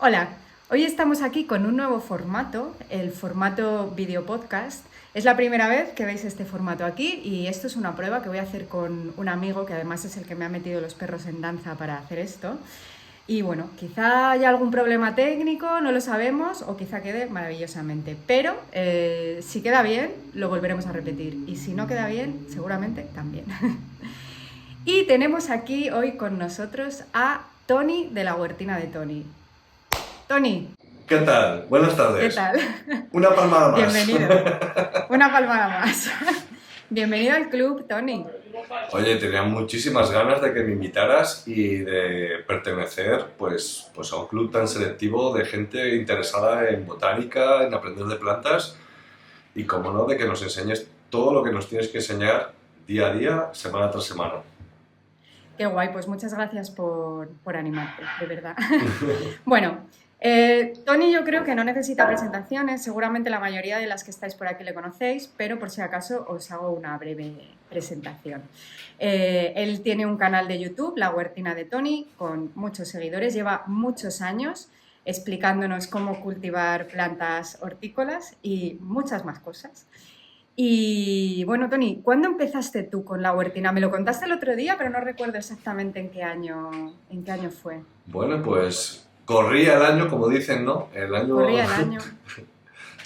Hola, hoy estamos aquí con un nuevo formato, el formato video podcast. Es la primera vez que veis este formato aquí y esto es una prueba que voy a hacer con un amigo que además es el que me ha metido los perros en danza para hacer esto. Y bueno, quizá haya algún problema técnico, no lo sabemos, o quizá quede maravillosamente. Pero si queda bien, lo volveremos a repetir. Y si no queda bien, seguramente también. Y tenemos aquí hoy con nosotros a Tony de la Huertina de Tony. Tony, ¿Qué tal? Buenas ¿qué tardes. tal? Una palmada más. Bienvenido. Una palmada más. Bienvenido al club, Tony. Oye, tenía muchísimas ganas de que me invitaras y de pertenecer pues a un club tan selectivo de gente interesada en botánica, en aprender de plantas y, como no, de que nos enseñes todo lo que nos tienes que enseñar día a día, semana tras semana. Qué guay, pues muchas gracias por animarte, de verdad. Bueno, Tony yo creo que no necesita presentaciones, seguramente la mayoría de las que estáis por aquí le conocéis, pero por si acaso os hago una breve presentación. Él tiene un canal de YouTube, La Huertina de Tony, con muchos seguidores, lleva muchos años explicándonos cómo cultivar plantas hortícolas y muchas más cosas. Y bueno, Tony, ¿cuándo empezaste tú con la huertina? Me lo contaste el otro día, pero no recuerdo exactamente en qué año fue. Bueno, pues corría el año, como dicen, ¿no? El año Corría el año.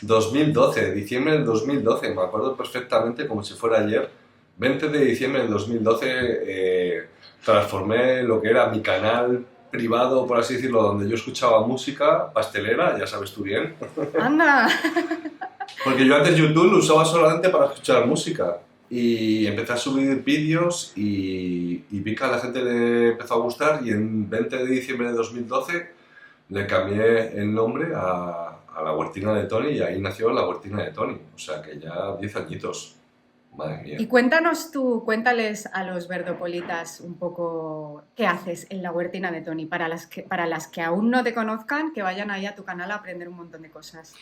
2012, diciembre del 2012, me acuerdo perfectamente como si fuera ayer. 20 de diciembre del 2012 transformé lo que era mi canal privado, por así decirlo, donde yo escuchaba música pastelera, ya sabes tú bien. ¡Anda! Porque yo antes YouTube lo usaba solamente para escuchar música. Y empecé a subir vídeos y vi que a la gente le empezó a gustar y en 20 de diciembre de 2012 le cambié el nombre a la Huertina de Tony y ahí nació la Huertina de Tony. O sea que ya 10 añitos. Madre mía. Y cuéntanos tú, cuéntales a los verdopolitas un poco qué haces en la huertina de Tony, para las que aún no te conozcan, que vayan ahí a tu canal a aprender un montón de cosas.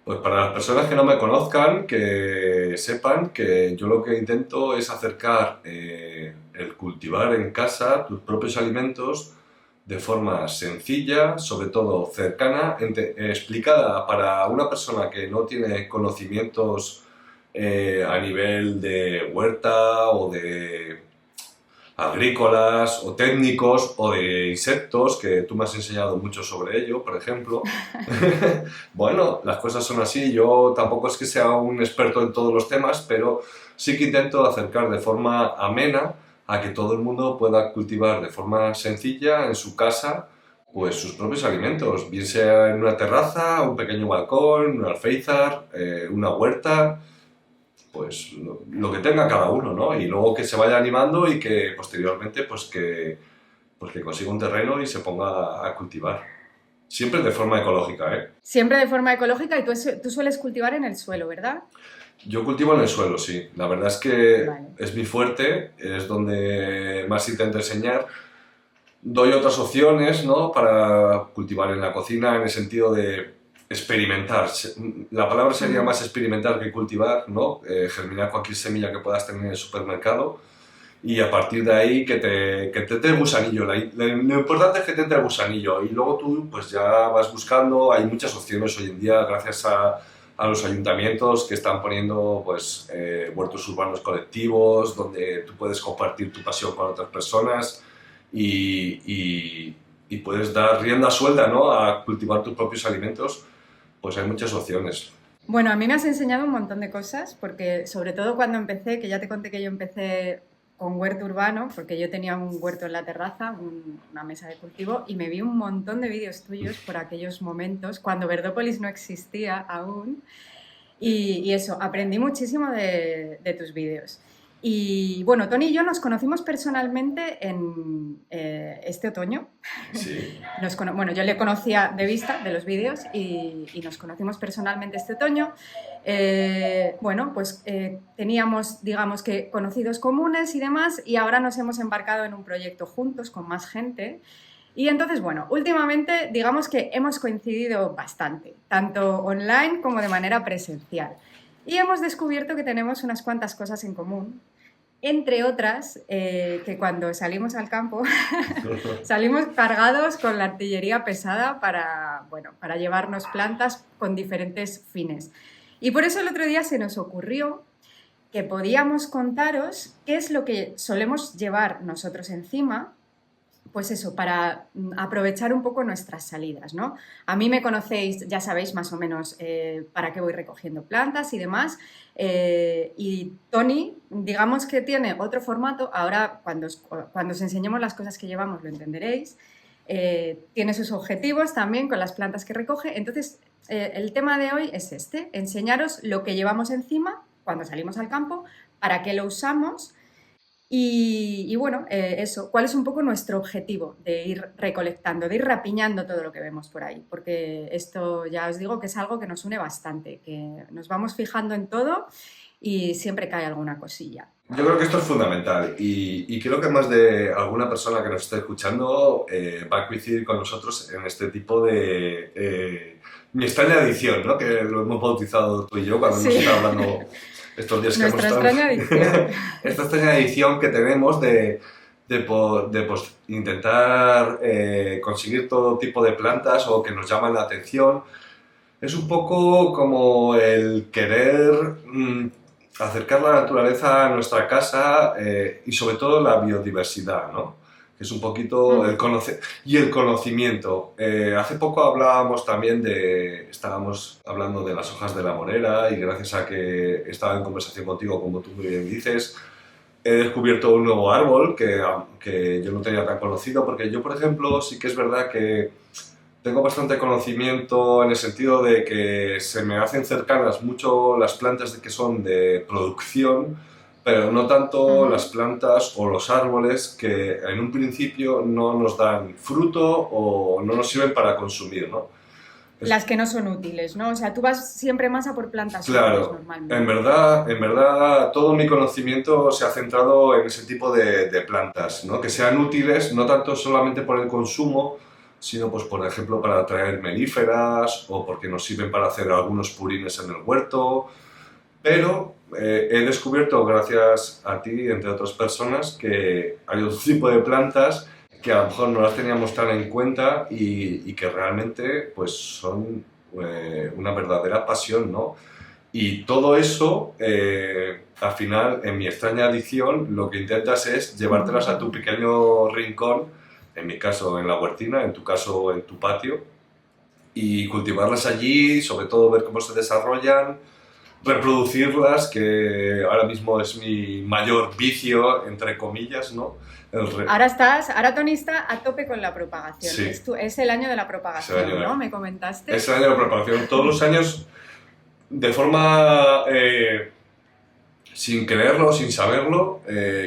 Pues para las personas que no me conozcan, que sepan que yo lo que intento es acercar el cultivar en casa tus propios alimentos de forma sencilla, sobre todo cercana, explicada para una persona que no tiene conocimientos a nivel de huerta o de agrícolas o técnicos o de insectos, que tú me has enseñado mucho sobre ello, por ejemplo. Bueno, las cosas son así, yo tampoco es que sea un experto en todos los temas, pero sí que intento acercar de forma amena a que todo el mundo pueda cultivar de forma sencilla en su casa pues sus propios alimentos, bien sea en una terraza, un pequeño balcón, un alféizar, una huerta, pues lo que tenga cada uno, ¿no? Y luego que se vaya animando y que posteriormente pues que consiga un terreno y se ponga a cultivar. Siempre de forma ecológica, ¿eh? Siempre de forma ecológica y tú sueles cultivar en el suelo, ¿verdad? Yo cultivo en el suelo, sí. La verdad es que Vale. es mi fuerte, es donde más intento enseñar. Doy otras opciones, ¿no? Para cultivar en la cocina, en el sentido de experimentar. La palabra sería Ujú. más experimentar que cultivar, ¿no? Germinar cualquier semilla que puedas tener en el supermercado y a partir de ahí que te entre el gusanillo. Lo importante es que te entre el gusanillo y luego tú pues ya vas buscando. Hay muchas opciones hoy en día gracias a los ayuntamientos que están poniendo pues, huertos urbanos colectivos donde tú puedes compartir tu pasión con otras personas y puedes dar rienda suelta, ¿no? A cultivar tus propios alimentos. Pues hay muchas opciones. Bueno, a mí me has enseñado un montón de cosas, porque sobre todo cuando empecé, que ya te conté que yo empecé con huerto urbano, porque yo tenía un huerto en la terraza, una mesa de cultivo, y me vi un montón de vídeos tuyos por aquellos momentos, cuando Verdópolis no existía aún, y eso, aprendí muchísimo de tus vídeos. Y bueno, Tony y yo nos conocimos personalmente en este otoño. Sí. Bueno, yo le conocía de vista de los vídeos y nos conocimos personalmente este otoño. Bueno, pues teníamos, digamos que, conocidos comunes y demás, y ahora nos hemos embarcado en un proyecto juntos con más gente. Y entonces, bueno, últimamente digamos que hemos coincidido bastante, tanto online como de manera presencial. Y hemos descubierto que tenemos unas cuantas cosas en común. Entre otras, que cuando salimos al campo salimos cargados con la artillería pesada para llevarnos plantas con diferentes fines. Y por eso el otro día se nos ocurrió que podíamos contaros qué es lo que solemos llevar nosotros encima, pues eso, para aprovechar un poco nuestras salidas, ¿no? A mí me conocéis, ya sabéis más o menos para qué voy recogiendo plantas y demás. Y Tony, digamos que tiene otro formato, ahora cuando os enseñemos las cosas que llevamos lo entenderéis. Tiene sus objetivos también con las plantas que recoge. Entonces, el tema de hoy es enseñaros lo que llevamos encima cuando salimos al campo, para qué lo usamos y bueno, eso, cuál es un poco nuestro objetivo de ir recolectando, de ir rapiñando todo lo que vemos por ahí, porque esto ya os digo que es algo que nos une bastante, que nos vamos fijando en todo y siempre cae alguna cosilla. Yo creo que esto es fundamental y creo que más de alguna persona que nos esté escuchando va a coincidir con nosotros en este tipo de mi extraña adicción, ¿no? Que lo hemos bautizado tú y yo cuando hemos estado hablando estos días que hemos estado. Nuestra extraña adicción. Esta extraña adicción que tenemos de pues, intentar conseguir todo tipo de plantas o que nos llaman la atención. Es un poco como el querer acercar la naturaleza a nuestra casa y sobre todo la biodiversidad, ¿no? Que es un poquito el conocimiento. Hace poco estábamos hablando de las hojas de la morera y gracias a que estaba en conversación contigo, como tú muy bien dices, he descubierto un nuevo árbol que yo no tenía tan conocido, porque yo, por ejemplo, sí que es verdad que tengo bastante conocimiento en el sentido de que se me hacen cercanas mucho las plantas que son de producción, pero no tanto las plantas o los árboles que en un principio no nos dan fruto o no nos sirven para consumir, ¿no? Las que no son útiles, ¿no? O sea, tú vas siempre más a por plantas claro, útiles normalmente. En verdad, todo mi conocimiento se ha centrado en ese tipo de plantas, ¿no? Que sean útiles, no tanto solamente por el consumo, sino pues por ejemplo para traer melíferas o porque nos sirven para hacer algunos purines en el huerto, pero he descubierto gracias a ti, entre otras personas, que hay otro tipo de plantas que a lo mejor no las teníamos tan en cuenta y que realmente pues son una verdadera pasión, ¿no? Y todo eso, al final, en mi extraña adicción, lo que intentas es llevártelas a tu pequeño rincón, en mi caso en la huertina, en tu caso en tu patio, y cultivarlas allí, sobre todo ver cómo se desarrollan, reproducirlas, que ahora mismo es mi mayor vicio, entre comillas, ¿no? Ahora Tony está a tope con la propagación. Sí. Es el año de la propagación, ¿no? Me comentaste. Es el año de la propagación. Todos los años, de forma sin quererlo, sin saberlo,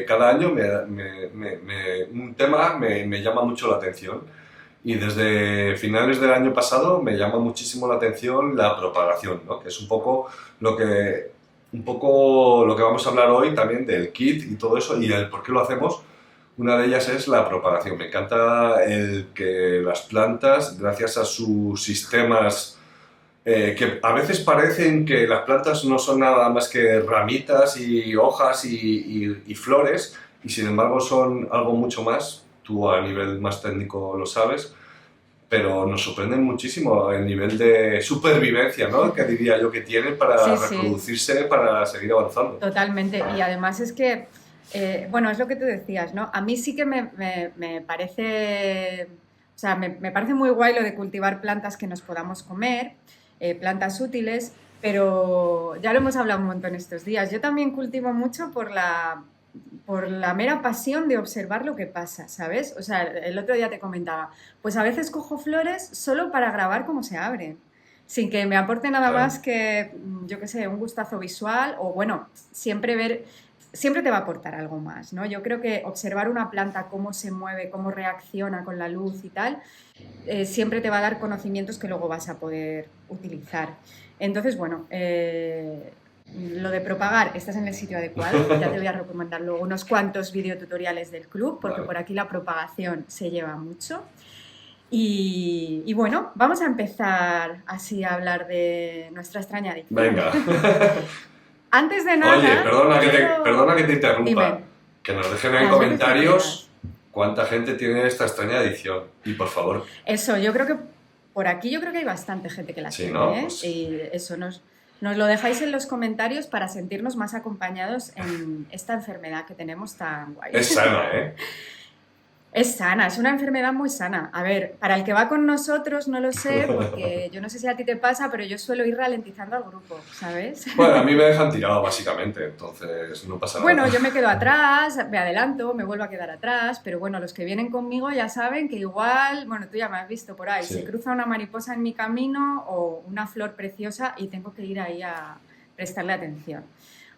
cada año un tema me llama mucho la atención. Y desde finales del año pasado me llama muchísimo la atención la propagación, ¿no? Que es un poco lo que vamos a hablar hoy también del kit y todo eso y el por qué lo hacemos. Una de ellas es la propagación. Me encanta el que las plantas, gracias a sus sistemas, que a veces parecen que las plantas no son nada más que ramitas y hojas y flores, y sin embargo son algo mucho más. Tú a nivel más técnico lo sabes, pero nos sorprende muchísimo el nivel de supervivencia, ¿no? Que diría yo que tienen para reproducirse, para seguir avanzando. Totalmente, y además es que, bueno, es lo que tú decías, ¿no? A mí sí que me parece, o sea, me parece muy guay lo de cultivar plantas que nos podamos comer, plantas útiles, pero ya lo hemos hablado un montón estos días. Yo también cultivo mucho por la mera pasión de observar lo que pasa, ¿sabes? O sea, el otro día te comentaba, pues a veces cojo flores solo para grabar cómo se abren, sin que me aporte nada más que, yo qué sé, un gustazo visual o, bueno, siempre te va a aportar algo más, ¿no? Yo creo que observar una planta, cómo se mueve, cómo reacciona con la luz y tal, siempre te va a dar conocimientos que luego vas a poder utilizar. Entonces, bueno, lo de propagar, estás en el sitio adecuado. Ya te voy a recomendar luego unos cuantos videotutoriales del club, porque por aquí la propagación se lleva mucho. Y bueno, vamos a empezar así a hablar de nuestra extraña adicción. Venga. Antes de nada... Oye, perdona que te interrumpa. Dime. Que nos dejen en Las comentarios cuánta gente tiene esta extraña adicción. Y por favor... Eso, yo creo que por aquí yo creo que hay bastante gente que la Sí, tiene, ¿no? ¿eh? Pues... Y eso, nos lo dejáis en los comentarios para sentirnos más acompañados en esta enfermedad que tenemos tan guay. Es sana, ¿eh? Es sana, es una enfermedad muy sana. A ver, para el que va con nosotros no lo sé, porque yo no sé si a ti te pasa, pero yo suelo ir ralentizando al grupo, ¿sabes? Bueno, a mí me dejan tirado básicamente, entonces no pasa nada. Bueno, yo me quedo atrás, me adelanto, me vuelvo a quedar atrás, pero bueno, los que vienen conmigo ya saben que igual, bueno, tú ya me has visto por ahí, Sí. se cruza una mariposa en mi camino o una flor preciosa y tengo que ir ahí a prestarle atención.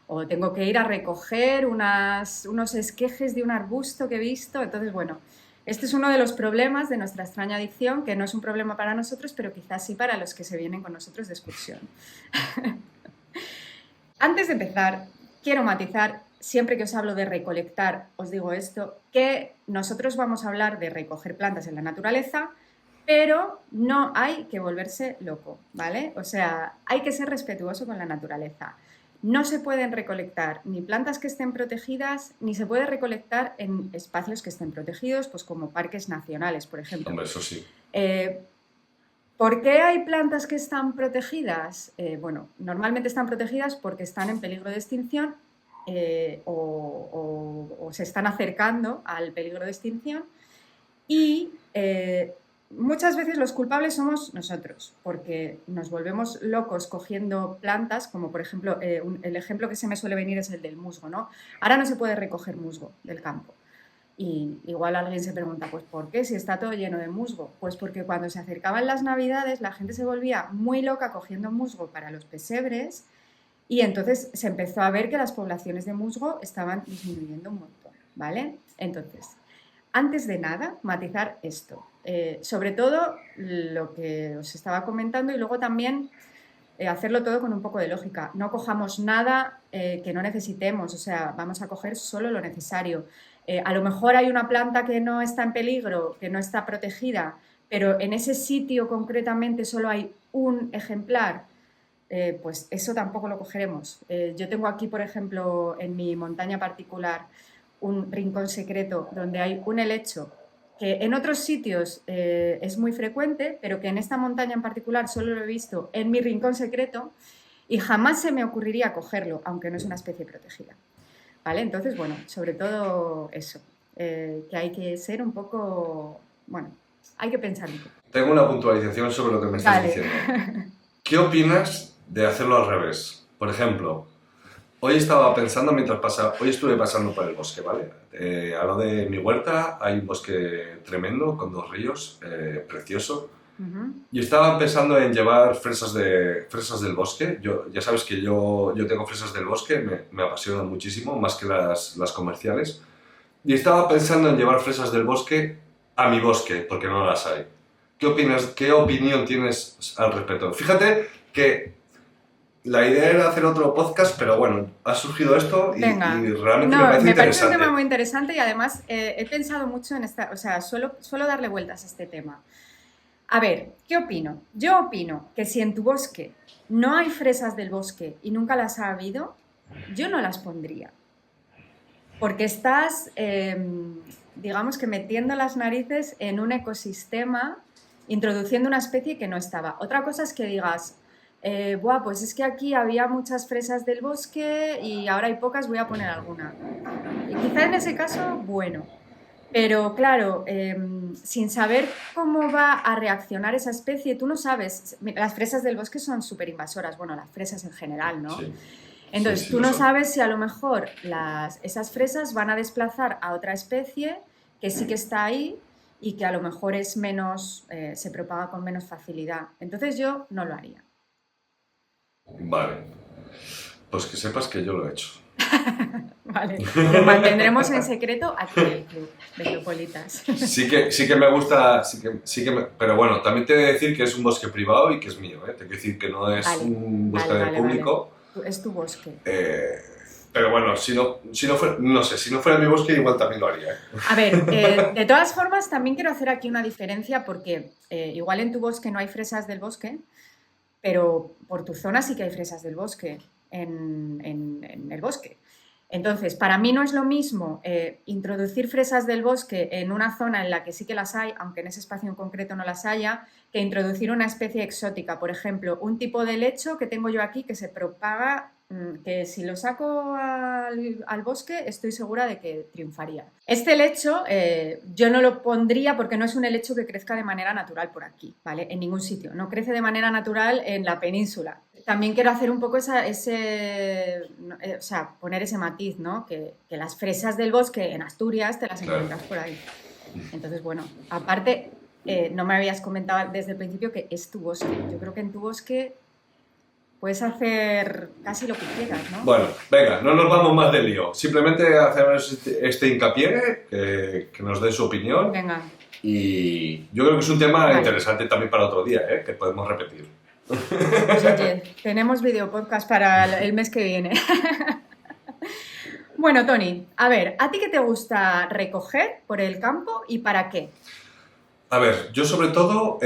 O tengo que ir a recoger unos esquejes de un arbusto que he visto. Entonces, bueno, este es uno de los problemas de nuestra extraña adicción, que no es un problema para nosotros, pero quizás sí para los que se vienen con nosotros de excursión. Antes de empezar, quiero matizar, siempre que os hablo de recolectar, os digo esto, que nosotros vamos a hablar de recoger plantas en la naturaleza, pero no hay que volverse loco, ¿vale? O sea, hay que ser respetuoso con la naturaleza. No se pueden recolectar ni plantas que estén protegidas, ni se puede recolectar en espacios que estén protegidos, pues como parques nacionales, por ejemplo. Hombre, eso sí. ¿Por qué hay plantas que están protegidas? Bueno, normalmente están protegidas porque están en peligro de extinción o se están acercando al peligro de extinción y muchas veces los culpables somos nosotros, porque nos volvemos locos cogiendo plantas, como por ejemplo, el ejemplo que se me suele venir es el del musgo, ¿no? Ahora no se puede recoger musgo del campo. Y igual alguien se pregunta, pues ¿por qué? Si está todo lleno de musgo. Pues porque cuando se acercaban las Navidades la gente se volvía muy loca cogiendo musgo para los pesebres y entonces se empezó a ver que las poblaciones de musgo estaban disminuyendo un montón, ¿vale? Entonces, antes de nada, matizar esto. Sobre todo lo que os estaba comentando y luego también hacerlo todo con un poco de lógica. No cojamos nada que no necesitemos, o sea, vamos a coger solo lo necesario. A lo mejor hay una planta que no está en peligro, que no está protegida, pero en ese sitio concretamente solo hay un ejemplar, pues eso tampoco lo cogeremos. Yo tengo aquí, por ejemplo, en mi montaña particular, un rincón secreto donde hay un helecho que en otros sitios es muy frecuente, pero que en esta montaña en particular solo lo he visto en mi rincón secreto y jamás se me ocurriría cogerlo, aunque no es una especie protegida. ¿Vale? Entonces, bueno, sobre todo eso, que hay que ser un poco, bueno, hay que pensar un poco. Tengo una puntualización sobre lo que me estás diciendo. ¿Qué opinas de hacerlo al revés? Por ejemplo, hoy estaba pensando hoy estuve pasando por el bosque, ¿vale? Al lado de mi huerta hay un bosque tremendo con 2 ríos, precioso. Y estaba pensando en llevar fresas del bosque. Ya sabes que yo tengo fresas del bosque, me apasionan muchísimo, más que las comerciales. Y estaba pensando en llevar fresas del bosque a mi bosque, porque no las hay. ¿Qué opinas? ¿Qué opinión tienes al respecto? Fíjate que la idea era hacer otro podcast, pero bueno, ha surgido esto y realmente me parece interesante. Me parece un tema muy interesante y además he pensado mucho en esta, o sea, suelo darle vueltas a este tema. A ver, ¿qué opino? Yo opino que si en tu bosque no hay fresas del bosque y nunca las ha habido, yo no las pondría. Porque estás, digamos que metiendo las narices en un ecosistema, introduciendo una especie que no estaba. Otra cosa es que digas, pues es que aquí había muchas fresas del bosque y ahora hay pocas, voy a poner alguna. Y quizá en ese caso, bueno. Pero claro, sin saber cómo va a reaccionar esa especie, tú no sabes, las fresas del bosque son súper invasoras, bueno, las fresas en general, ¿no? Sí. Entonces, tú no sabes si a lo mejor esas fresas van a desplazar a otra especie que sí que está ahí y que a lo mejor es menos, se propaga con menos facilidad. Entonces yo no lo haría. Vale, pues que sepas que yo lo he hecho. Vale, lo mantendremos en secreto aquí en el club de Geopolitas. Sí que me gusta, pero bueno, también te he de decir que es un bosque privado y que es mío, ¿eh? Te quiero decir que no es un bosque del público. Vale. Es tu bosque. Pero bueno, si no fuera mi bosque igual también lo haría. A ver, de todas formas también quiero hacer aquí una diferencia porque igual en tu bosque no hay fresas del bosque, pero por tu zona sí que hay fresas del bosque. en el bosque. Entonces, para mí no es lo mismo introducir fresas del bosque en una zona en la que sí que las hay, aunque en ese espacio en concreto no las haya, que introducir una especie exótica. Por ejemplo, un tipo de lecho que tengo yo aquí que se propaga, que si lo saco al bosque estoy segura de que triunfaría. Este lecho yo no lo pondría porque no es un helecho que crezca de manera natural por aquí, ¿vale? En ningún sitio. No crece de manera natural en la península. También quiero hacer un poco poner ese matiz, ¿no? Que las fresas del bosque en Asturias te las encuentras por ahí. Entonces, bueno, aparte, no me habías comentado desde el principio que es tu bosque. Yo creo que en tu bosque puedes hacer casi lo que quieras, ¿no? Bueno, venga, no nos vamos más de lío. Simplemente hacemos este hincapié, que nos dé su opinión. Venga. Y yo creo que es un tema interesante también para otro día, que podemos repetir. Pues oye, tenemos videopodcast para el mes que viene. Bueno, Toni, a ver, ¿a ti qué te gusta recoger por el campo y para qué? A ver, yo sobre todo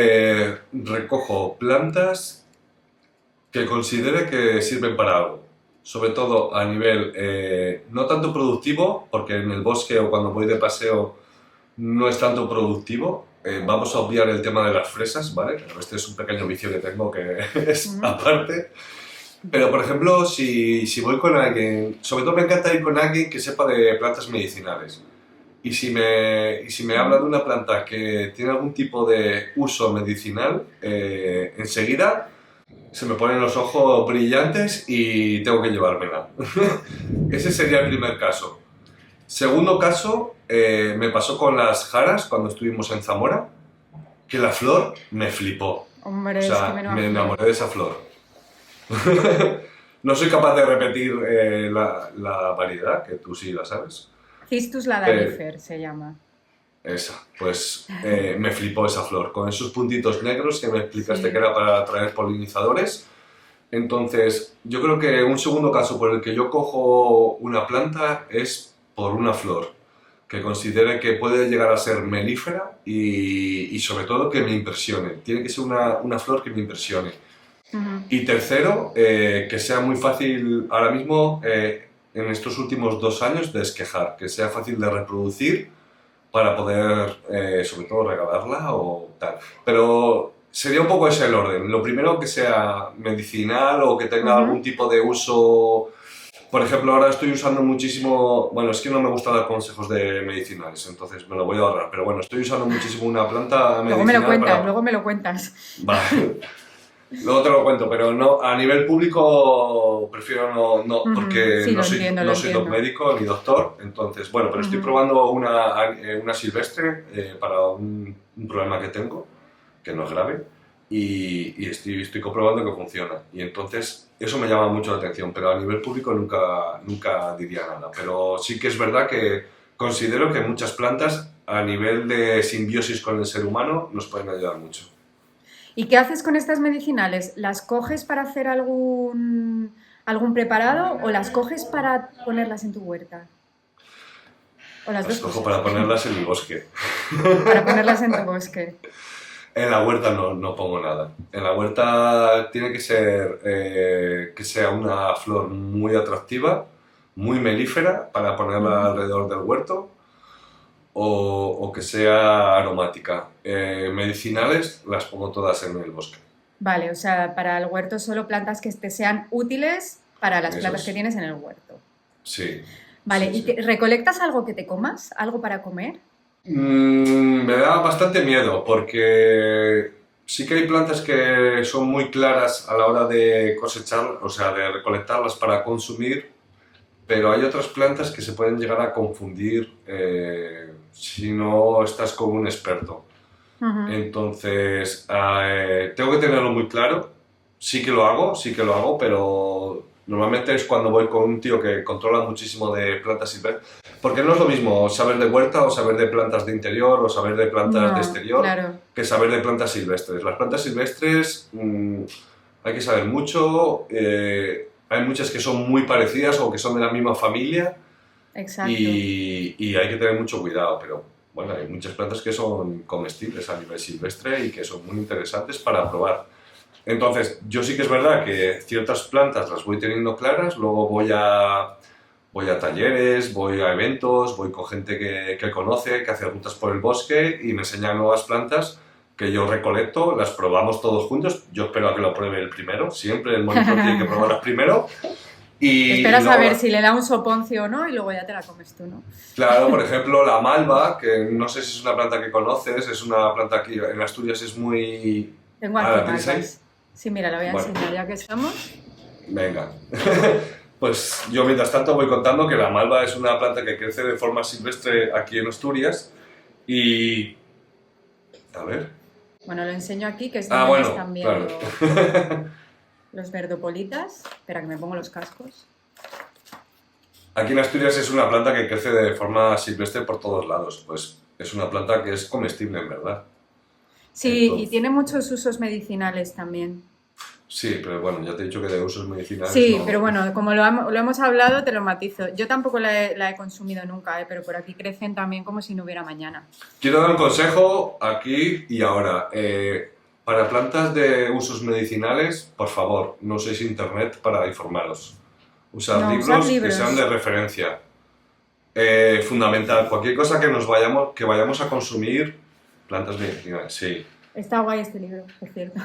recojo plantas que considere que sirven para algo. Sobre todo a nivel no tanto productivo, porque en el bosque o cuando voy de paseo no es tanto productivo. Vamos a obviar el tema de las fresas, ¿vale? Pero este es un pequeño vicio que tengo que es aparte. Pero, por ejemplo, si voy con alguien, sobre todo me encanta ir con alguien que sepa de plantas medicinales. Y si me habla de una planta que tiene algún tipo de uso medicinal, enseguida se me ponen los ojos brillantes y tengo que llevármela. Ese sería el primer caso. Segundo caso, me pasó con las jaras cuando estuvimos en Zamora, que la flor me flipó. Hombre, o sea, es que me enamoré de esa flor. No soy capaz de repetir la variedad, que tú sí la sabes. Cistus ladanifer se llama. Esa, pues me flipó esa flor, con esos puntitos negros que me explicaste que era para atraer polinizadores. Entonces, yo creo que un segundo caso por el que yo cojo una planta es por una flor que considere que puede llegar a ser melífera y sobre todo que me impresione. Tiene que ser una flor que me impresione. Y tercero, que sea muy fácil ahora mismo, en estos últimos 2 años, de esquejar, que sea fácil de reproducir para poder, sobre todo, regalarla o tal. Pero sería un poco ese el orden. Lo primero, que sea medicinal o que tenga algún tipo de uso. Por ejemplo, ahora estoy usando muchísimo. Bueno, es que no me gusta dar consejos de medicinales, entonces me lo voy a ahorrar. Pero bueno, estoy usando muchísimo una planta medicinal. Luego me lo cuentas. Vale. Luego te lo cuento, pero no, a nivel público prefiero no porque sí, no soy médico ni doctor, entonces, bueno, pero estoy probando una silvestre para un problema que tengo, que no es grave, y estoy comprobando que funciona. Y entonces, eso me llama mucho la atención, pero a nivel público nunca diría nada. Pero sí que es verdad que considero que muchas plantas, a nivel de simbiosis con el ser humano, nos pueden ayudar mucho. ¿Y qué haces con estas medicinales? ¿Las coges para hacer algún preparado o las coges para ponerlas en tu huerta? ¿O las dos cojo para ponerlas en mi bosque. Para ponerlas en tu bosque. En la huerta no pongo nada. En la huerta tiene que ser que sea una flor muy atractiva, muy melífera para ponerla alrededor del huerto. O que sea aromática. Medicinales las pongo todas en el bosque. Vale, o sea, para el huerto solo plantas que te sean útiles para las plantas que tienes en el huerto. Sí. Vale, sí, ¿y sí. ¿Recolectas algo que te comas? ¿Algo para comer? Me da bastante miedo porque sí que hay plantas que son muy claras a la hora de cosechar, o sea, de recolectarlas para consumir, pero hay otras plantas que se pueden llegar a confundir si no estás con un experto. Entonces, tengo que tenerlo muy claro. Sí que lo hago, pero normalmente es cuando voy con un tío que controla muchísimo de plantas silvestres. Porque no es lo mismo saber de huerta o saber de plantas de interior o saber de plantas de exterior que saber de plantas silvestres. Las plantas silvestres hay que saber mucho. Hay muchas que son muy parecidas o que son de la misma familia. Exacto. Y hay que tener mucho cuidado, pero bueno, hay muchas plantas que son comestibles a nivel silvestre y que son muy interesantes para probar. Entonces, yo sí que es verdad que ciertas plantas las voy teniendo claras, luego voy a talleres, voy a eventos, voy con gente que conoce, que hace rutas por el bosque y me enseña nuevas plantas que yo recolecto, las probamos todos juntos. Yo espero a que lo pruebe el primero, siempre el monitor tiene que probarlas primero. Esperas a ver si le da un soponcio o no y luego ya te la comes tú, ¿no? Claro, por ejemplo, la malva, que no sé si es una planta que conoces, es una planta que en Asturias es muy... Tengo aquí malvas. Sí, mira, la voy a enseñar ya que estamos. Venga. Pues yo mientras tanto voy contando que la malva es una planta que crece de forma silvestre aquí en Asturias y... A ver... Bueno, lo enseño aquí, que es donde están viendo claro. Los verdopolitas. Espera, que me pongo los cascos. Aquí en Asturias es una planta que crece de forma silvestre por todos lados. Pues es una planta que es comestible, en verdad. Sí, entonces... y tiene muchos usos medicinales también. Sí, pero bueno, ya te he dicho que de usos medicinales... Sí, no... pero bueno, como lo hemos hablado, te lo matizo. Yo tampoco la he consumido nunca, pero por aquí crecen también como si no hubiera mañana. Quiero dar un consejo aquí y ahora. Para plantas de usos medicinales, por favor, no uséis internet para informaros. Usad libros que sean de referencia. Fundamental, cualquier cosa que vayamos a consumir, plantas medicinales, sí. Está guay este libro, por cierto.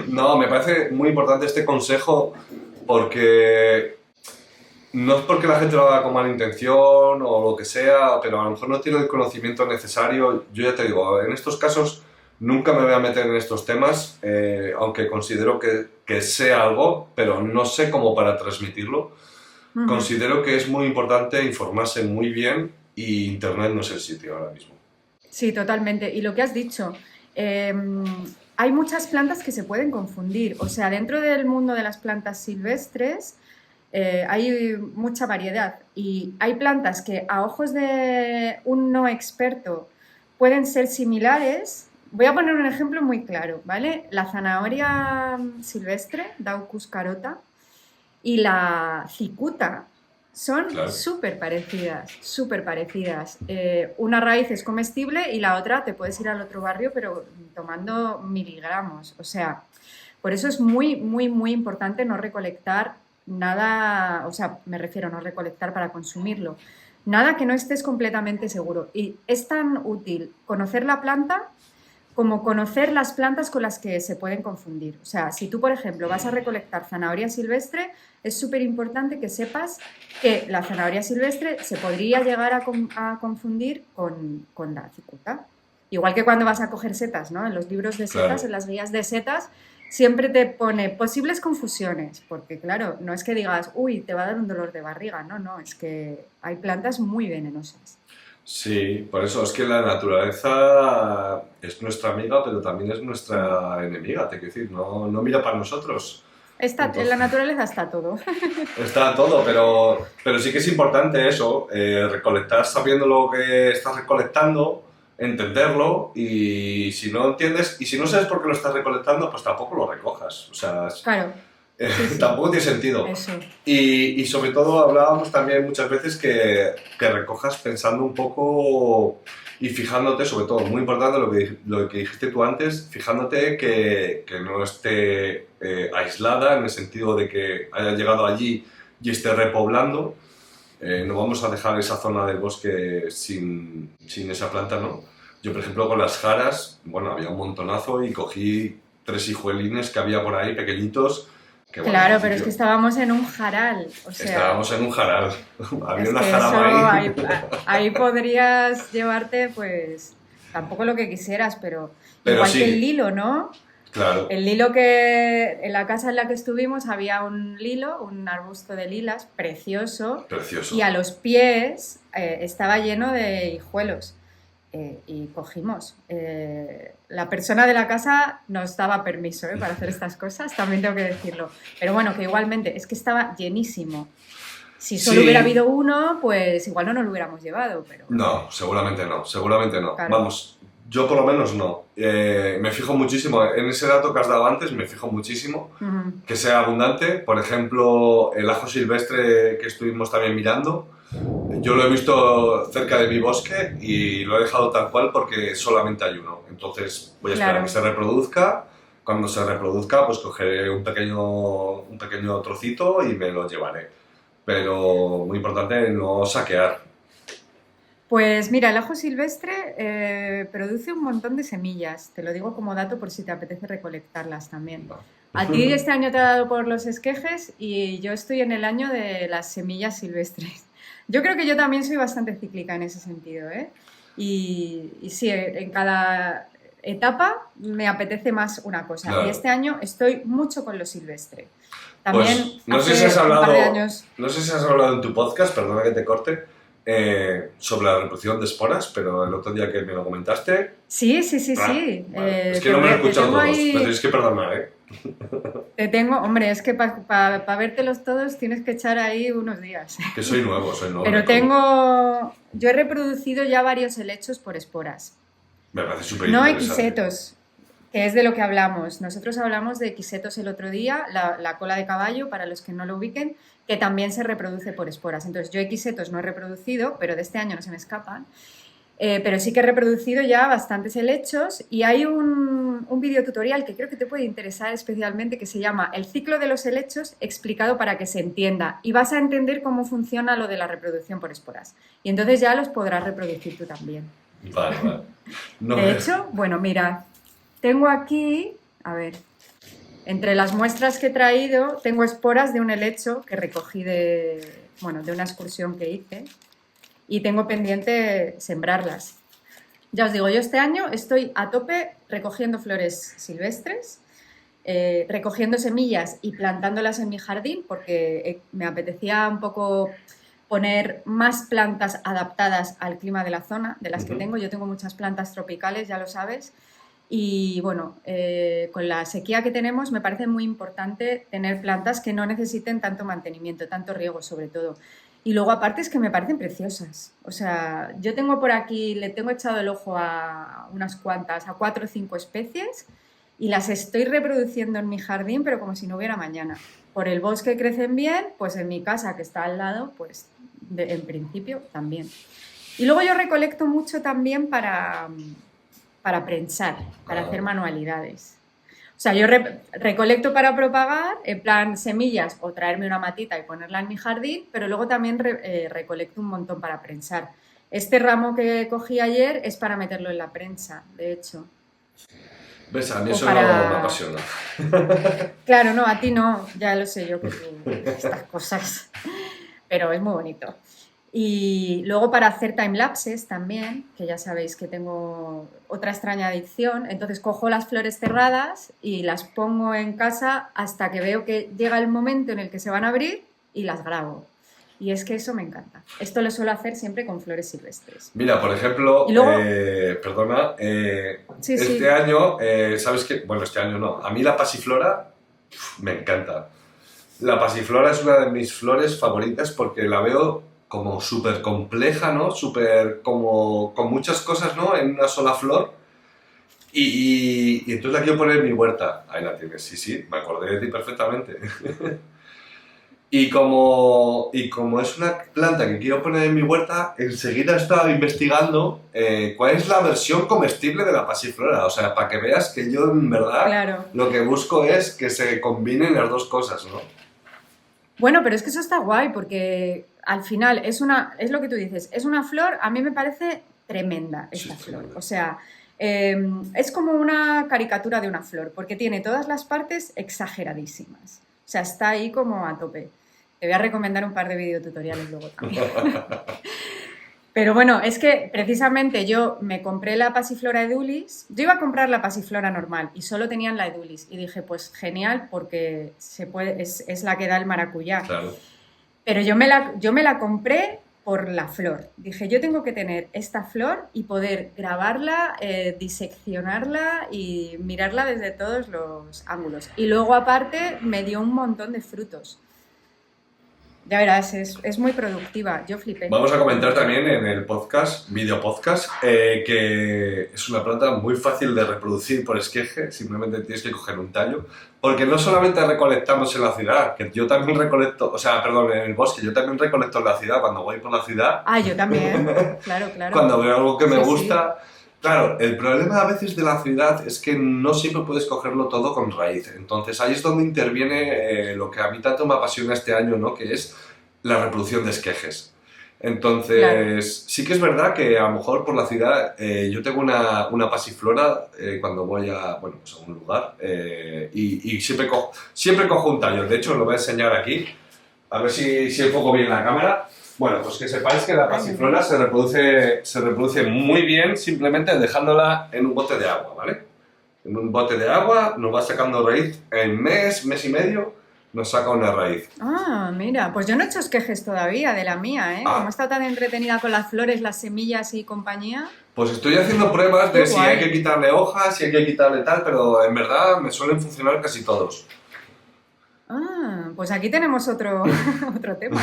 No, me parece muy importante este consejo porque no es porque la gente lo haga con mala intención o lo que sea, pero a lo mejor no tiene el conocimiento necesario. Yo ya te digo, en estos casos nunca me voy a meter en estos temas, aunque considero que sé algo, pero no sé cómo para transmitirlo. Uh-huh. Considero que es muy importante informarse muy bien y Internet no es el sitio ahora mismo. Sí, totalmente. Y lo que has dicho, hay muchas plantas que se pueden confundir. O sea, dentro del mundo de las plantas silvestres hay mucha variedad. Y hay plantas que a ojos de un no experto pueden ser similares. Voy a poner un ejemplo muy claro, ¿vale? La zanahoria silvestre, Daucus carota, y la cicuta son súper parecidas, súper parecidas. Una raíz es comestible y la otra te puedes ir al otro barrio, pero tomando miligramos. O sea, por eso es muy, muy, muy importante no recolectar nada, o sea, me refiero a no recolectar para consumirlo. Nada que no estés completamente seguro. Y es tan útil conocer la planta como conocer las plantas con las que se pueden confundir. O sea, si tú, por ejemplo, vas a recolectar zanahoria silvestre, es súper importante que sepas que la zanahoria silvestre se podría llegar a confundir con la cicuta. Igual que cuando vas a coger setas, ¿no? En los libros de setas, en las guías de setas, siempre te pone posibles confusiones, porque claro, no es que digas, uy, te va a dar un dolor de barriga, no, es que hay plantas muy venenosas. Sí, por eso es que la naturaleza es nuestra amiga, pero también es nuestra enemiga, te quiero decir, no mira para nosotros. En la naturaleza está todo. Está todo, pero sí que es importante eso, recolectar sabiendo lo que estás recolectando, entenderlo, y si no entiendes, y si no sabes por qué lo estás recolectando, pues tampoco lo recojas. O sea, claro. Sí. Tampoco tiene sentido. Eso. Y sobre todo hablábamos también muchas veces que recojas pensando un poco y fijándote, sobre todo, muy importante lo que dijiste tú antes, fijándote que no esté aislada en el sentido de que haya llegado allí y esté repoblando. No vamos a dejar esa zona del bosque sin esa planta, ¿no? Yo, por ejemplo, con las jaras, bueno, había un montonazo y cogí 3 hijuelines que había por ahí, pequeñitos. Que, claro, bueno, pero es que estábamos en un jaral. O sea, estábamos en un jaral. Había una jarama ahí. Ahí podrías llevarte, pues, tampoco lo que quisieras, pero igual sí. Que el lilo, ¿no? Claro. El lilo que en la casa en la que estuvimos había un lilo, un arbusto de lilas precioso. Precioso. Y a los pies estaba lleno de hijuelos. Y cogimos. La persona de la casa nos daba permiso para hacer estas cosas, también tengo que decirlo. Pero bueno, que igualmente es que estaba llenísimo. Si solo hubiera habido uno, pues igual no nos lo hubiéramos llevado. Pero... No, seguramente no. Claro. Vamos, yo por lo menos no. Me fijo muchísimo, en ese dato que has dado antes, me fijo muchísimo que sea abundante. Por ejemplo, el ajo silvestre que estuvimos también mirando, Yo lo he visto cerca de mi bosque y lo he dejado tal cual porque solamente hay uno. Entonces voy a esperar a que se reproduzca. Cuando se reproduzca, pues cogeré un pequeño trocito y me lo llevaré. Pero muy importante no saquear. Pues mira, el ajo silvestre produce un montón de semillas. Te lo digo como dato por si te apetece recolectarlas también. No. A ti este año te ha dado por los esquejes y yo estoy en el año de las semillas silvestres. Yo creo que yo también soy bastante cíclica en ese sentido, ¿eh? Y sí, en cada etapa me apetece más una cosa. Claro. Y este año estoy mucho con lo silvestre. También Pues no sé hace si has un par de hablado, años... no sé si has hablado en tu podcast, perdona que te corte, sobre la reproducción de esporas, pero el otro día que me lo comentaste... Sí. Vale. Es que no me lo he escuchado todos, me tenéis que perdonar, ¿eh? Te tengo, hombre, es que para vértelos todos tienes que echar ahí unos días. Que soy nuevo. Pero yo he reproducido ya varios helechos por esporas. Me parece súper No interesante. equisetos, que es de lo que hablamos. Nosotros hablamos de equisetos el otro día, la cola de caballo, para los que no lo ubiquen, que también se reproduce por esporas. Entonces yo equisetos no he reproducido, pero de este año no se me escapan. Pero sí que he reproducido ya bastantes helechos y hay un video tutorial que creo que te puede interesar especialmente que se llama El ciclo de los helechos explicado para que se entienda y vas a entender cómo funciona lo de la reproducción por esporas y entonces ya los podrás reproducir tú también. Vale. No de hecho, bueno, mira, tengo aquí, a ver, entre las muestras que he traído tengo esporas de un helecho que recogí de una excursión que hice. Y tengo pendiente sembrarlas. Ya os digo, yo este año estoy a tope recogiendo flores silvestres, recogiendo semillas y plantándolas en mi jardín porque me apetecía un poco poner más plantas adaptadas al clima de la zona, de las que tengo. Yo tengo muchas plantas tropicales, ya lo sabes. Y bueno, con la sequía que tenemos me parece muy importante tener plantas que no necesiten tanto mantenimiento, tanto riego sobre todo. Y luego aparte es que me parecen preciosas. O sea, yo tengo por aquí, le tengo echado el ojo a unas cuantas, a 4 o 5 especies y las estoy reproduciendo en mi jardín, pero como si no hubiera mañana. Por el bosque crecen bien, pues en mi casa que está al lado, pues en principio también. Y luego yo recolecto mucho también para prensar, para hacer manualidades. O sea, yo recolecto para propagar, en plan semillas o traerme una matita y ponerla en mi jardín, pero luego también recolecto un montón para prensar. Este ramo que cogí ayer es para meterlo en la prensa, de hecho. ¿Ves? A mí eso no me apasiona. Claro, no, a ti no, ya lo sé yo que tú, estas cosas, pero es muy bonito. Y luego para hacer timelapses también, que ya sabéis que tengo otra extraña adicción, entonces cojo las flores cerradas y las pongo en casa hasta que veo que llega el momento en el que se van a abrir y las grabo. Y es que eso me encanta. Esto lo suelo hacer siempre con flores silvestres. Mira, por ejemplo, luego, perdona, este año, ¿sabes qué? Bueno, este año no, a mí la pasiflora me encanta. La pasiflora es una de mis flores favoritas porque la veo como súper compleja, ¿no? Súper como con muchas cosas, ¿no? En una sola flor. Y entonces la quiero poner en mi huerta. Ahí la tienes, sí, me acordé de ti perfectamente. y como es una planta que quiero poner en mi huerta, enseguida estaba investigando cuál es la versión comestible de la pasiflora. O sea, para que veas que yo en verdad lo que busco es que se combinen las dos cosas, ¿no? Bueno, pero es que eso está guay porque al final es lo que tú dices, es una flor, a mí me parece tremenda esta flor. O sea, es como una caricatura de una flor porque tiene todas las partes exageradísimas. O sea, está ahí como a tope. Te voy a recomendar un par de videotutoriales luego también. Pero bueno, es que precisamente yo me compré la Passiflora Edulis. Yo iba a comprar la Passiflora normal y solo tenían la Edulis. Y dije, pues genial, porque es la que da el maracuyá. Claro. Pero yo me la compré por la flor. Dije, yo tengo que tener esta flor y poder grabarla, diseccionarla y mirarla desde todos los ángulos. Y luego aparte me dio un montón de frutos. Ya verás, es muy productiva, yo flipé. Vamos a comentar también en el podcast, video podcast, que es una planta muy fácil de reproducir por esqueje, simplemente tienes que coger un tallo, porque no solamente recolectamos en la ciudad, que yo también recolecto, en el bosque, yo también recolecto en la ciudad, cuando voy por la ciudad. Ah, yo también, claro. Cuando veo algo que me Sí, gusta. Claro, el problema a veces de la ciudad es que no siempre puedes cogerlo todo con raíz. Entonces ahí es donde interviene lo que a mí tanto me apasiona este año, ¿no? Que es la reproducción de esquejes. Entonces, Claro. sí que es verdad que a lo mejor por la ciudad yo tengo una pasiflora cuando voy a, bueno, pues a un lugar y siempre cojo un tallo. De hecho, lo voy a enseñar aquí, a ver si enfoco bien la cámara. Bueno, pues que sepáis que la pasiflora se reproduce muy bien simplemente dejándola en un bote de agua, ¿vale? En un bote de agua nos va sacando raíz en mes y medio, nos saca una raíz. Ah, mira, pues yo no he hecho esquejes todavía de la mía, ¿eh? Ah. Como he estado tan entretenida con las flores, las semillas y compañía. Pues estoy haciendo pruebas de Qué si guay. hay que quitarle hojas, si hay que quitarle tal, pero en verdad me suelen funcionar casi todos. Ah, pues aquí tenemos otro tema.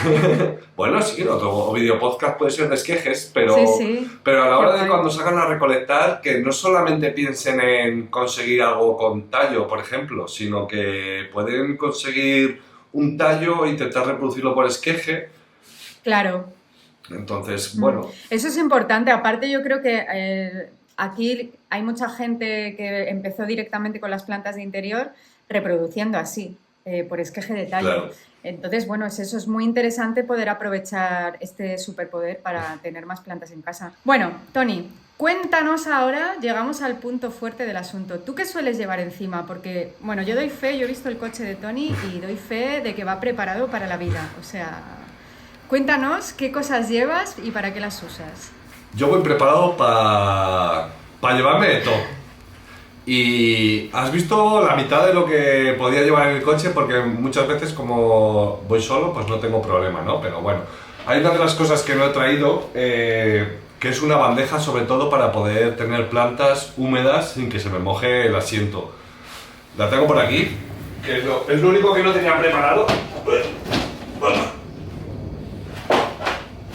Bueno, sí, otro video podcast puede ser de esquejes, pero, Sí. pero a la Qué hora de guay. cuando salgan a recolectar, que no solamente piensen en conseguir algo con tallo, por ejemplo, sino que pueden conseguir un tallo e intentar reproducirlo por esqueje. Claro. Entonces, bueno, Eso es importante. Aparte, yo creo que aquí hay mucha gente que empezó directamente con las plantas de interior reproduciendo así, por esqueje de tallo. claro. Entonces, bueno, eso es muy interesante poder aprovechar este superpoder para tener más plantas en casa. Bueno, Tony, cuéntanos ahora, llegamos al punto fuerte del asunto. ¿Tú qué sueles llevar encima? Porque, bueno, yo doy fe, yo he visto el coche de Tony y doy fe de que va preparado para la vida. O sea, cuéntanos qué cosas llevas y para qué las usas. Yo voy preparado para llevarme de todo. Y has visto la mitad de lo que podía llevar en el coche porque muchas veces como voy solo pues no tengo problema, ¿no? Pero bueno, hay una de las cosas que no he traído que es una bandeja sobre todo para poder tener plantas húmedas sin que se me moje el asiento. La tengo por aquí, que es lo único que no tenía preparado.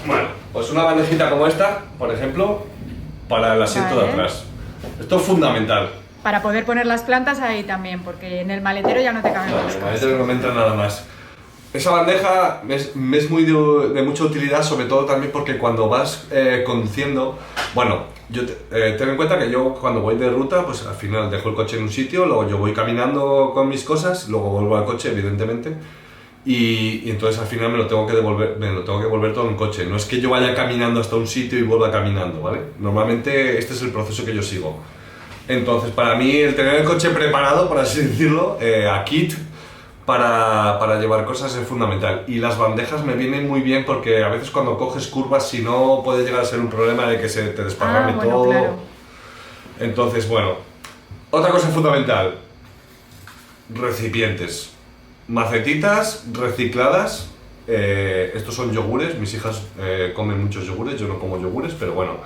Bueno, pues una bandejita como esta, por ejemplo, para el asiento de Vale. atrás. Esto es fundamental. Para poder poner las plantas ahí también, porque en el maletero ya no te caben No, las en el cosas. maletero no me entra nada más. Esa bandeja me es muy de mucha utilidad, sobre todo también porque cuando vas conduciendo, bueno, ten en cuenta que yo cuando voy de ruta, pues al final dejo el coche en un sitio, luego yo voy caminando con mis cosas, luego vuelvo al coche, evidentemente, y entonces al final me lo tengo que devolver todo en coche. No es que yo vaya caminando hasta un sitio y vuelva caminando, ¿vale? Normalmente este es el proceso que yo sigo. Entonces, para mí, el tener el coche preparado, por así decirlo, a kit para llevar cosas es fundamental. Y las bandejas me vienen muy bien porque a veces cuando coges curvas, si no, puede llegar a ser un problema de que se te desparrame bueno, todo. claro. Entonces, bueno, otra cosa fundamental, recipientes. Macetitas recicladas. Estos son yogures, mis hijas comen muchos yogures, yo no como yogures, pero bueno,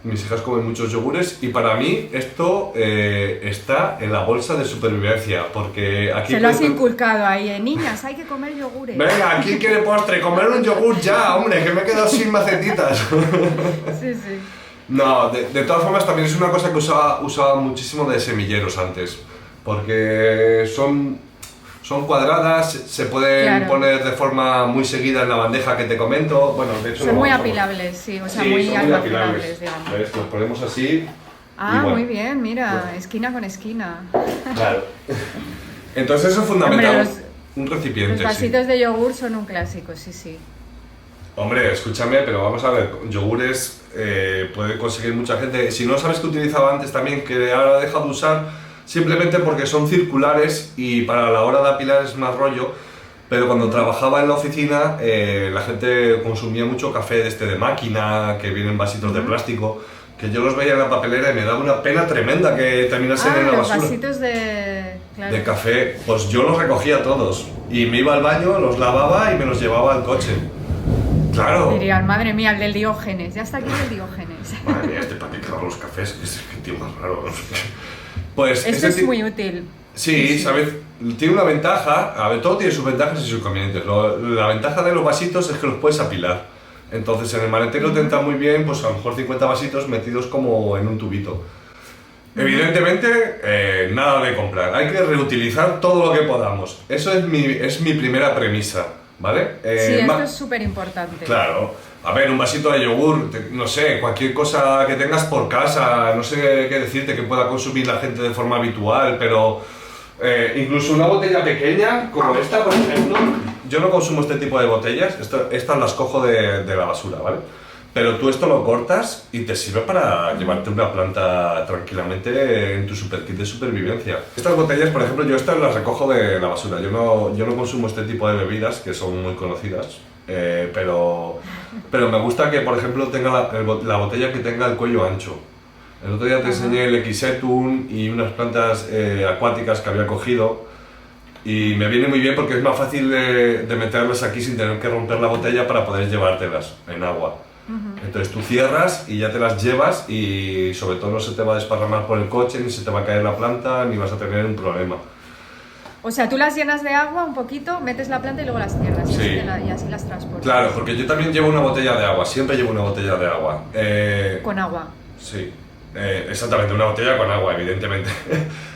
mis hijas comen muchos yogures y para mí esto está en la bolsa de supervivencia, porque aquí... Se lo has inculcado ahí, niñas, hay que comer yogures. Venga, ¿quién quiere postre? Comer un yogur ya, hombre, que me he quedado sin macetitas. Sí, sí. No, de todas formas también es una cosa que usaba muchísimo de semilleros antes, porque son cuadradas, se pueden Claro. poner de forma muy seguida en la bandeja que te comento. Bueno, de hecho Son lo muy vamos a- apilables, sí, o sea, Sí, muy son almacenables, digamos. ¿Ves? Los ponemos así. Ah, y bueno, muy bien, mira, Bueno. esquina con esquina. Claro. Entonces eso es fundamental. Hombre, un recipiente, Los sí. vasitos de yogur son un clásico, sí, sí. Hombre, escúchame, pero vamos a ver, yogures puede conseguir mucha gente. Si no sabes que utilizaba antes también, que ahora he dejado de usar, simplemente porque son circulares y para la hora de apilar es más rollo. Pero cuando trabajaba en la oficina, la gente consumía mucho café de máquina, que vienen en vasitos de plástico, que yo los veía en la papelera y me daba una pena tremenda que terminasen en la Los basura. vasitos de... Claro. De café, pues yo los recogía todos. Y me iba al baño, los lavaba y me los llevaba al coche. Claro. Dirían, madre mía, el del Diógenes, ya está aquí el Diógenes. Madre mía, para qué claro los cafés, es que tío más raro. Pues Esto ese es ti- muy útil. Sí, ¿sabes? Tiene una ventaja, a ver, todo tiene sus ventajas y sus inconvenientes. La ventaja de los vasitos es que los puedes apilar. Entonces en el maletero te entra muy bien, pues a lo mejor 50 vasitos metidos como en un tubito. Evidentemente, nada de comprar. Hay que reutilizar todo lo que podamos. Eso es mi primera premisa, ¿vale? Sí, esto es súper importante. Claro. A ver, un vasito de yogur, no sé, cualquier cosa que tengas por casa, no sé qué decirte que pueda consumir la gente de forma habitual, pero incluso una botella pequeña, como esta, por ejemplo, yo no consumo este tipo de botellas, estas las cojo de la basura, ¿vale? Pero tú esto lo cortas y te sirve para llevarte una planta tranquilamente en tu super kit de supervivencia. Estas botellas, por ejemplo, yo estas las recojo de la basura. Yo no consumo este tipo de bebidas, que son muy conocidas, pero me gusta que, por ejemplo, tenga la botella que tenga el cuello ancho. El otro día te enseñé el Equisetum y unas plantas acuáticas que había cogido y me viene muy bien porque es más fácil de meterlas aquí sin tener que romper la botella para poder llevártelas en agua. Entonces tú cierras y ya te las llevas y sobre todo no se te va a desparramar por el coche, ni se te va a caer la planta, ni vas a tener un problema. O sea, tú las llenas de agua un poquito, metes la planta y luego las cierras Sí. y así las transportas. Claro, porque yo también llevo una botella de agua, siempre llevo una botella de agua. Con agua. Sí, exactamente, una botella con agua, evidentemente.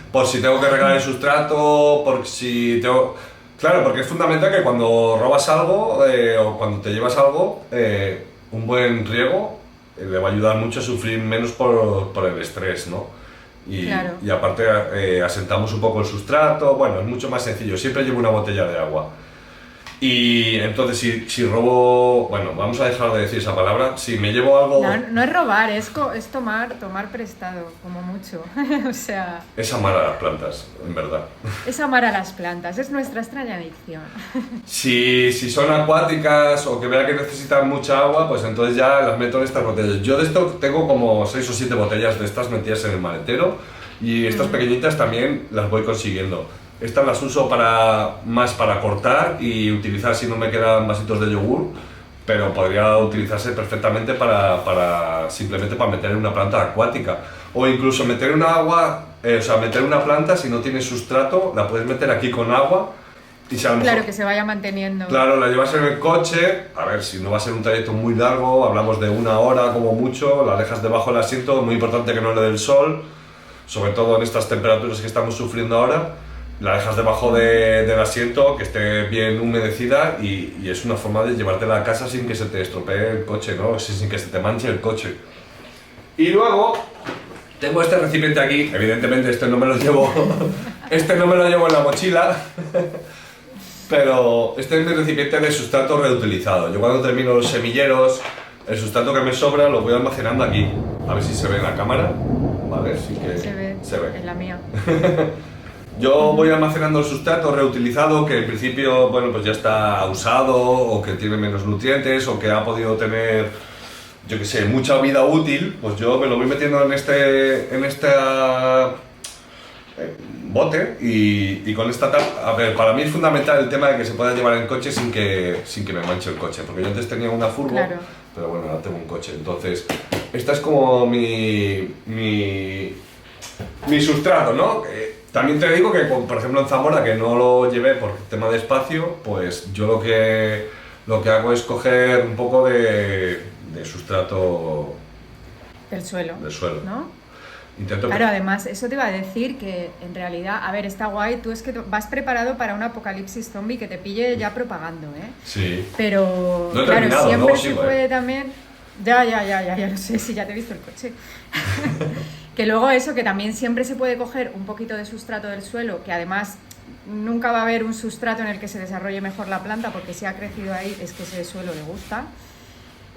Por si tengo que regar el sustrato, por si tengo... Claro, porque es fundamental que cuando robas algo o cuando te llevas algo, un buen riego le va a ayudar mucho a sufrir menos por el estrés, ¿no? Claro. Y aparte asentamos un poco el sustrato, bueno, es mucho más sencillo, siempre llevo una botella de agua. Y entonces si robo, bueno, vamos a dejar de decir esa palabra, si me llevo algo... No es robar, es tomar prestado, como mucho. O sea... Es amar a las plantas, en verdad. Es amar a las plantas, es nuestra extraña adicción. Si son acuáticas o que vea que necesitan mucha agua, pues entonces ya las meto en estas botellas. Yo de esto tengo como 6 o 7 botellas de estas metidas en el maletero y estas pequeñitas también las voy consiguiendo. Estas las uso más para cortar y utilizar si no me quedan vasitos de yogur, pero podría utilizarse perfectamente simplemente para meter en una planta acuática. O incluso meter meter una planta, si no tiene sustrato, la puedes meter aquí con agua y Claro, que se vaya manteniendo. Claro, la llevas en el coche, a ver, si no va a ser un trayecto muy largo, hablamos de 1 hora como mucho, la dejas debajo del asiento, muy importante que no le dé el sol, sobre todo en estas temperaturas que estamos sufriendo ahora. La dejas debajo del asiento, que esté bien humedecida y es una forma de llevártela a casa sin que se te estropee el coche, ¿no? Sin que se te manche el coche. Y luego tengo este recipiente aquí, evidentemente este no me lo llevo, en la mochila, pero este es mi recipiente de sustrato reutilizado. Yo cuando termino los semilleros, el sustrato que me sobra lo voy almacenando aquí. A ver si se ve en la cámara, ¿vale? Sí que se ve. En la mía. Yo voy almacenando el sustrato reutilizado que en principio, bueno, pues ya está usado o que tiene menos nutrientes o que ha podido tener, yo qué sé, mucha vida útil, pues yo me lo voy metiendo en este bote y con esta tapa. A ver, para mí es fundamental el tema de que se pueda llevar en coche sin que me manche el coche, porque yo antes tenía una furgo, claro, pero bueno, ahora tengo un coche, entonces esta es como mi sustrato, ¿no? También te digo que, por ejemplo, en Zamora, que no lo llevé por tema de espacio, pues yo lo que hago es coger un poco de sustrato del suelo, ¿no? Claro, además, eso te iba a decir que en realidad, a ver, está guay, tú es que vas preparado para un apocalipsis zombie que te pille ya propagando, ¿eh? Sí. Pero, no he claro, terminado, siempre no, se puede también... Ya lo sé, sí, ya te he visto el coche. Que luego eso, que también siempre se puede coger un poquito de sustrato del suelo, que además nunca va a haber un sustrato en el que se desarrolle mejor la planta, porque si ha crecido ahí es que ese suelo le gusta.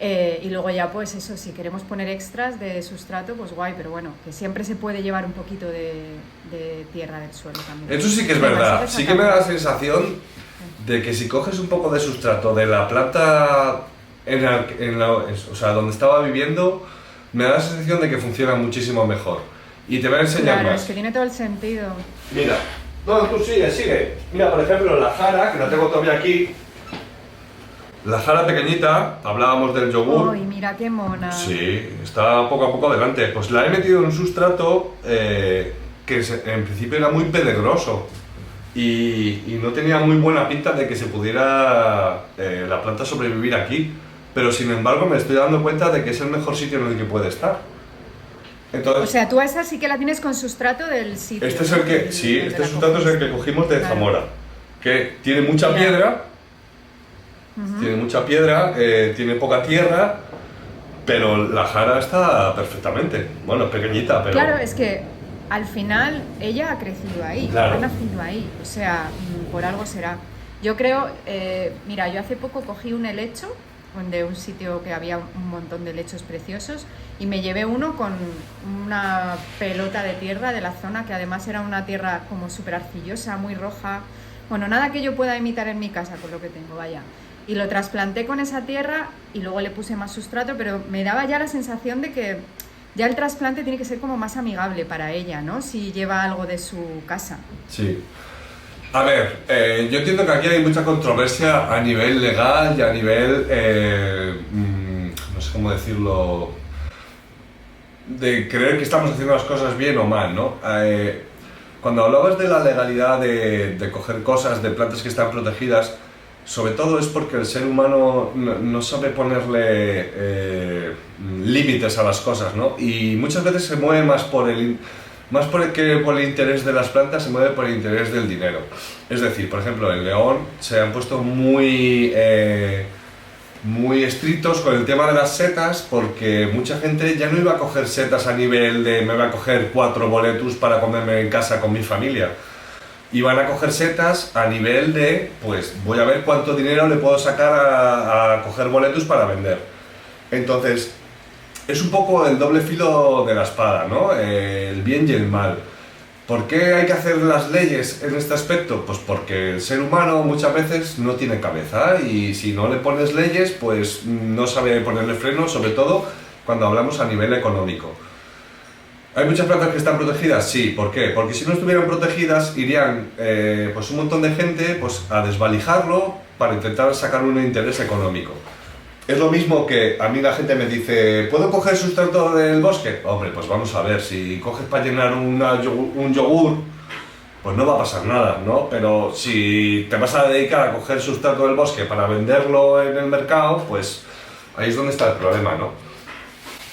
Y luego ya pues eso, si queremos poner extras de sustrato, pues guay, pero bueno, que siempre se puede llevar un popoquito de tierra del suelo también. Eso sí que es verdad, sí que me da la sensación de que si coges un poco de sustrato de la planta o sea, donde estaba viviendo, me da la sensación de que funciona muchísimo mejor. Y te voy a enseñar más. Es que tiene todo el sentido. Mira, no, tú sigue. Mira, por ejemplo, la jara, que la tengo todavía aquí. La jara pequeñita, hablábamos del yogur. ¡Uy, mira qué mona! Sí, está poco a poco adelante. Pues la he metido en un sustrato que en principio era muy peligroso y no tenía muy buena pinta de que se pudiera la planta sobrevivir aquí. Pero sin embargo me estoy dando cuenta de que es el mejor sitio en el que puede estar. Entonces, O sea, tú a esa sí que la tienes con sustrato del sitio. este es el que, sí, donde este la sustrato es el cogiste. que cogimos de Claro. Zamora, que tiene mucha Mira. piedra, Ujú. tiene poca tierra, pero la jara está perfectamente. Bueno, es pequeñita, pero... Claro, es que al final ella ha crecido ahí, Claro. ha nacido ahí, o sea, por algo será. Yo creo, mira, yo hace poco cogí un helecho de un sitio que había un montón de helechos preciosos y me llevé uno con una pelota de tierra de la zona, que además era una tierra como súper arcillosa, muy roja. Bueno, nada que yo pueda imitar en mi casa con lo que tengo, vaya. Y lo trasplanté con esa tierra y luego le puse más sustrato, pero me daba ya la sensación de que ya el trasplante tiene que ser como más amigable para ella, ¿no? Si lleva algo de su casa. Sí. A ver, yo entiendo que aquí hay mucha controversia a nivel legal y a nivel, no sé cómo decirlo, de creer que estamos haciendo las cosas bien o mal, ¿no? Cuando hablabas de la legalidad de coger cosas de plantas que están protegidas, sobre todo es porque el ser humano no sabe ponerle límites a las cosas, ¿no? Y muchas veces se mueve más por el interés de las plantas, se mueve por el interés del dinero. Es decir, por ejemplo, en León se han puesto muy estrictos con el tema de las setas, porque mucha gente ya no iba a coger setas a nivel de me voy a coger 4 boletus para comerme en casa con mi familia. Iban a coger setas a nivel de, pues voy a ver cuánto dinero le puedo sacar a coger boletus para vender. Entonces, es un poco el doble filo de la espada, ¿no? El bien y el mal. ¿Por qué hay que hacer las leyes en este aspecto? Pues porque el ser humano muchas veces no tiene cabeza y si no le pones leyes, pues no sabe ponerle freno, sobre todo cuando hablamos a nivel económico. ¿Hay muchas plantas que están protegidas? Sí. ¿Por qué? Porque si no estuvieran protegidas irían pues un montón de gente pues, a desvalijarlo para intentar sacar un interés económico. Es lo mismo que a mí la gente me dice, ¿puedo coger sustrato del bosque? Hombre, pues vamos a ver, si coges para llenar un yogur, pues no va a pasar nada, ¿no? Pero si te vas a dedicar a coger sustrato del bosque para venderlo en el mercado, pues ahí es donde está el problema, ¿no?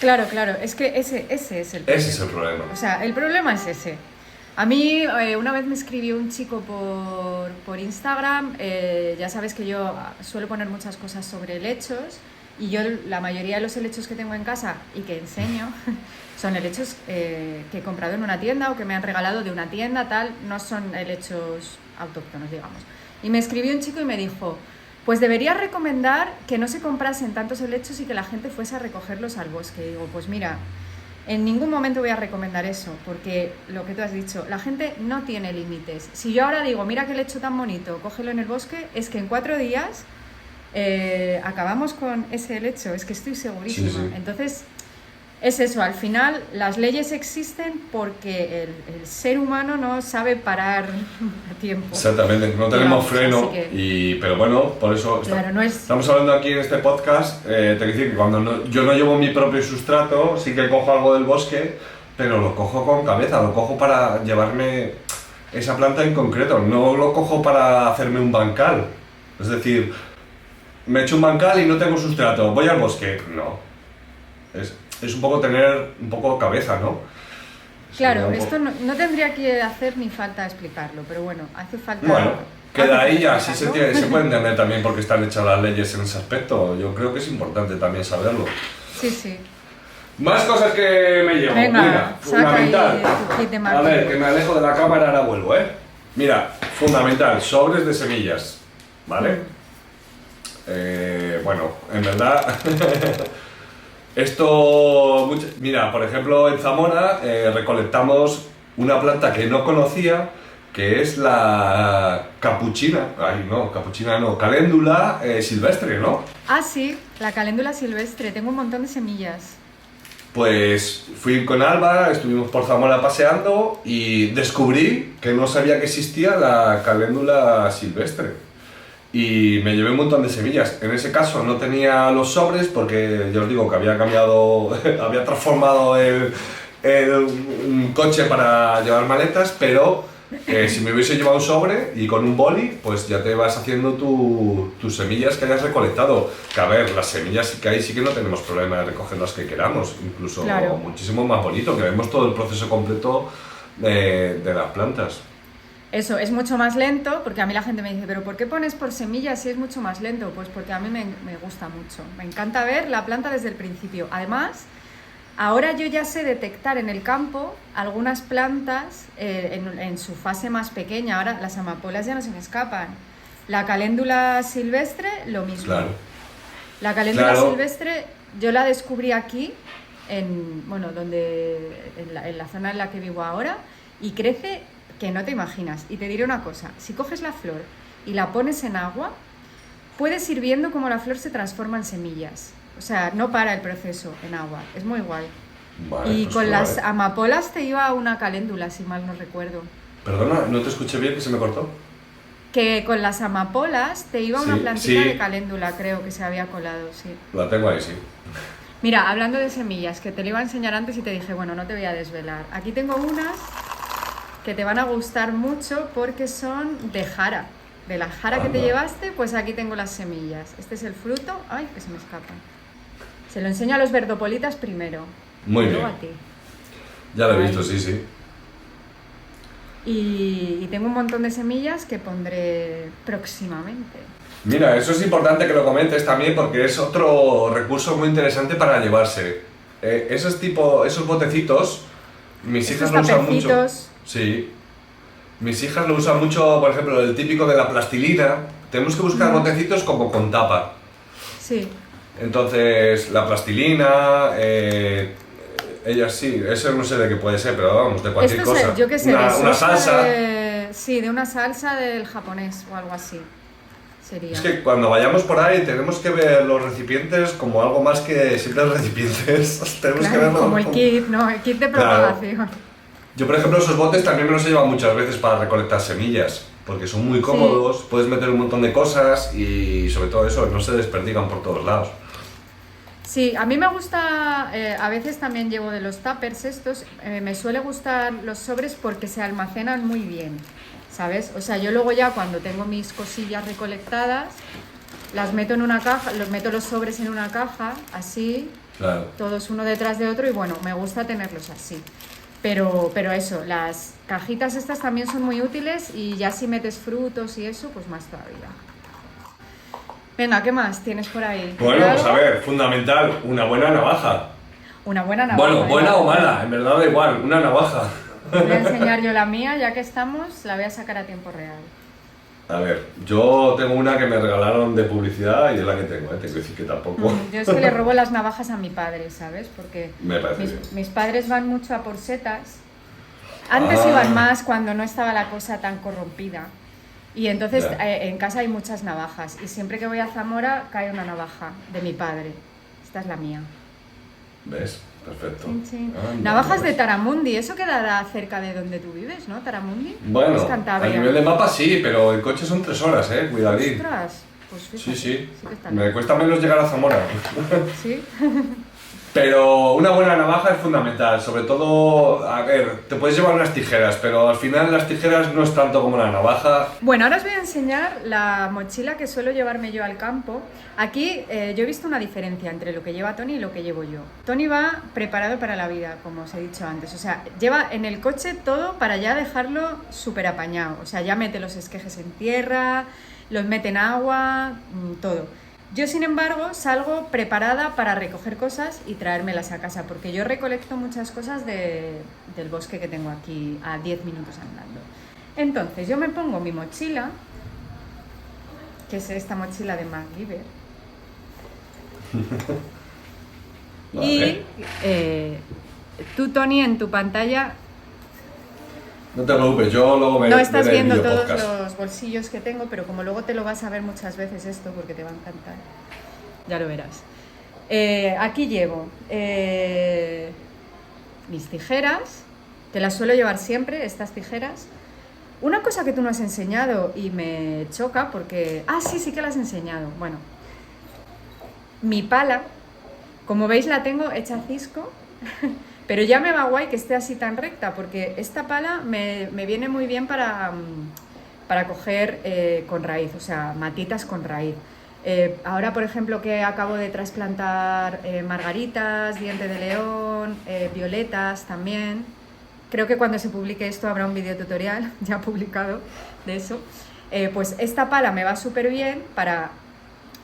Claro, claro, es que ese es el problema. Ese es el problema. O sea, el problema es ese. A mí una vez me escribió un chico por Instagram, ya sabes que yo suelo poner muchas cosas sobre helechos y yo la mayoría de los helechos que tengo en casa y que enseño son helechos que he comprado en una tienda o que me han regalado de una tienda, tal, no son helechos autóctonos, digamos. Y me escribió un chico y me dijo, pues deberías recomendar que no se comprasen tantos helechos y que la gente fuese a recogerlos al bosque. Y digo, pues mira, en ningún momento voy a recomendar eso, porque lo que tú has dicho, la gente no tiene límites. Si yo ahora digo, mira qué helecho tan bonito, cógelo en el bosque, es que en 4 días acabamos con ese helecho, es que estoy segurísima. Sí, sí. Entonces, es eso, al final las leyes existen porque el ser humano no sabe parar a tiempo. Exactamente, no tenemos Digamos, freno, así que- pero bueno, por eso Claro, no es... estamos hablando aquí en este podcast. Te quiero decir que cuando yo no llevo mi propio sustrato, sí que cojo algo del bosque, pero lo cojo con cabeza, lo cojo para llevarme esa planta en concreto, no lo cojo para hacerme un bancal. Es decir, me echo un bancal y no tengo sustrato, voy al bosque. No, es un poco tener un poco cabeza, ¿no? Claro, Sería un esto no tendría que hacer ni falta explicarlo, pero bueno, hace falta... Bueno, queda hace ahí, falta así se explicarlo. puede entender también por qué están hechas las leyes en ese aspecto. Yo creo que es importante también saberlo. Sí, sí. Más cosas que me llevo. Venga, Mira, saca ahí fundamental. tu kit de A marketing. ver, que me alejo de la cámara, ahora vuelvo, ¿eh? Mira, fundamental, sobres de semillas, ¿vale? Bueno, en verdad... Mira, por ejemplo, en Zamora recolectamos una planta que no conocía, que es la capuchina, caléndula silvestre, ¿no? Ah, sí, la caléndula silvestre, tengo un montón de semillas. Pues fui con Alba, estuvimos por Zamora paseando y descubrí que no sabía que existía la caléndula silvestre. Y me llevé un montón de semillas. En ese caso no tenía los sobres porque ya os digo que había cambiado, había transformado un coche para llevar maletas, pero si me hubiese llevado un sobre y con un boli, pues ya te vas haciendo tus semillas que hayas recolectado. Que a ver, las semillas que hay sí que no tenemos problema de recoger las que queramos, incluso Claro. muchísimo más bonito, que vemos todo el proceso completo de las plantas. Eso, es mucho más lento, porque a mí la gente me dice, ¿pero por qué pones por semillas si es mucho más lento? Pues porque a mí me gusta mucho. Me encanta ver la planta desde el principio. Además, ahora yo ya sé detectar en el campo algunas plantas en su fase más pequeña. Ahora las amapolas ya no se me escapan. La caléndula silvestre, lo mismo. Claro. La caléndula Claro. silvestre yo la descubrí aquí, en la zona en la que vivo ahora, y crece que no te imaginas. Y te diré una cosa, si coges la flor y la pones en agua, puedes ir viendo cómo la flor se transforma en semillas. O sea, no para el proceso en agua, es muy guay. Vale, Y pues con las probaré. amapolas te iba una caléndula, si mal no recuerdo. Perdona, no te escuché bien, que se me cortó. Que con las amapolas te iba una Sí, plantita sí. de caléndula, creo que se había colado, sí. La tengo ahí, sí. Mira, hablando de semillas, que te lo iba a enseñar antes y te dije, bueno, no te voy a desvelar. Aquí tengo unas que te van a gustar mucho porque son de jara. De la jara que te Anda. llevaste, pues aquí tengo las semillas. Este es el fruto. Ay, que se me escapa. Se lo enseño a los verdopolitas primero. Muy y luego bien. a ti. Ya lo he Ay. visto, sí, sí. Y tengo un montón de semillas que pondré próximamente. Mira, eso es importante que lo comentes también porque es otro recurso muy interesante para llevarse. Esos botecitos, mis hijas Estos lo usan mucho. tapercitos. Sí. Mis hijas lo usan mucho, por ejemplo, el típico de la plastilina. Tenemos que buscar botecitos como con tapa. Sí. Entonces, la plastilina, ellas sí, eso no sé de qué puede ser, pero vamos, de cualquier Esto es, cosa. yo qué sé, una de soja salsa. sí, de una salsa del japonés o algo así. Sería. Es que cuando vayamos por ahí tenemos que ver los recipientes como algo más que simples recipientes. tenemos que Claro, verlo como el kit, ¿no? El kit de Claro. propagación. Yo, por ejemplo, esos botes también me los he llevado muchas veces para recolectar semillas, porque son muy cómodos, puedes meter un montón de cosas y sobre todo eso, no se desperdigan por todos lados. Sí, a mí me gusta, a veces también llevo de los tuppers estos, me suele gustar los sobres porque se almacenan muy bien, ¿sabes? O sea, yo luego ya cuando tengo mis cosillas recolectadas, las meto en una caja, meto los sobres en una caja, así, Claro. todos uno detrás de otro y bueno, me gusta tenerlos así. Pero eso, las cajitas estas también son muy útiles y ya si metes frutos y eso, pues más todavía. Venga, ¿qué más tienes por ahí? Bueno, pues a ¿Algo? ver, fundamental, una buena navaja. Una buena navaja. Bueno, buena ¿eh? o mala, en verdad da igual, una navaja. Voy a enseñar yo la mía, ya que estamos, la voy a sacar a tiempo real. A ver, yo tengo una que me regalaron de publicidad y es la que tengo, tengo que decir que tampoco Yo es que le robo las navajas a mi padre, ¿sabes? Porque me parece bien. mis padres van mucho a por setas. Antes Ah. iban más cuando no estaba la cosa tan corrompida. Y entonces Ya. en casa hay muchas navajas. Y siempre que voy a Zamora cae una navaja de mi padre. Esta es la mía. ¿Ves? Perfecto. Chin, chin. Anda, Navajas de pues. Taramundi, eso quedará cerca de donde tú vives, ¿no? Taramundi. Bueno, Es a Cantabria. nivel de mapa sí, pero el coche son 3 horas, cuidadín. Ostras, pues fíjate, Sí, sí. que está Me bien. cuesta menos llegar a Zamora. ¿Sí? Pero una buena navaja es fundamental, sobre todo, a ver, te puedes llevar unas tijeras, pero al final las tijeras no es tanto como la navaja. Bueno, ahora os voy a enseñar la mochila que suelo llevarme yo al campo. Aquí yo he visto una diferencia entre lo que lleva Tony y lo que llevo yo. Tony va preparado para la vida, como os he dicho antes. O sea, lleva en el coche todo para ya dejarlo súper apañado. O sea, ya mete los esquejes en tierra, los mete en agua, todo. Yo, sin embargo, salgo preparada para recoger cosas y traérmelas a casa, porque yo recolecto muchas cosas del bosque que tengo aquí a 10 minutos andando. Entonces, yo me pongo mi mochila, que es esta mochila de MacGyver, Vale. y tú, Tony, en tu pantalla No te preocupes, yo luego me no estás veré el viendo video todos podcast. los bolsillos que tengo, pero como luego te lo vas a ver muchas veces esto, porque te va a encantar, ya lo verás. Aquí llevo mis tijeras, que las suelo llevar siempre, estas tijeras. Una cosa que tú no has enseñado y me choca porque... Ah, sí que las has enseñado. Bueno, mi pala, como veis la tengo hecha cisco, Pero ya me va guay que esté así tan recta, porque esta pala me viene muy bien para coger con raíz, o sea, matitas con raíz. Ahora, por ejemplo, que acabo de trasplantar margaritas, diente de león, violetas también. Creo que cuando se publique esto habrá un video tutorial ya publicado de eso. Pues esta pala me va súper bien para,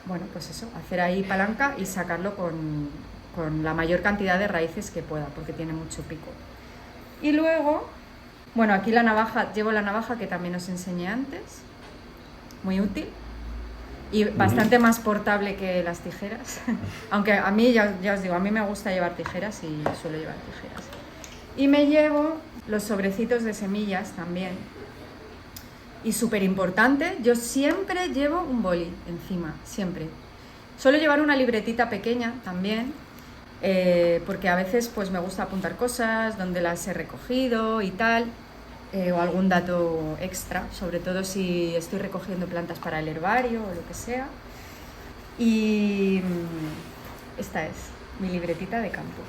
bueno, pues eso, hacer ahí palanca y sacarlo con la mayor cantidad de raíces que pueda, porque tiene mucho pico. Y luego, bueno, aquí la navaja, llevo la navaja que también os enseñé antes, muy útil y bastante más portable que las tijeras, aunque a mí, ya os digo, a mí me gusta llevar tijeras y suelo llevar tijeras. Y me llevo los sobrecitos de semillas también. Y súper importante, yo siempre llevo un boli encima, siempre. Suelo llevar una libretita pequeña también, porque a veces pues me gusta apuntar cosas, donde las he recogido y tal, o algún dato extra, sobre todo si estoy recogiendo plantas para el herbario o lo que sea. Y esta es mi libretita de campo.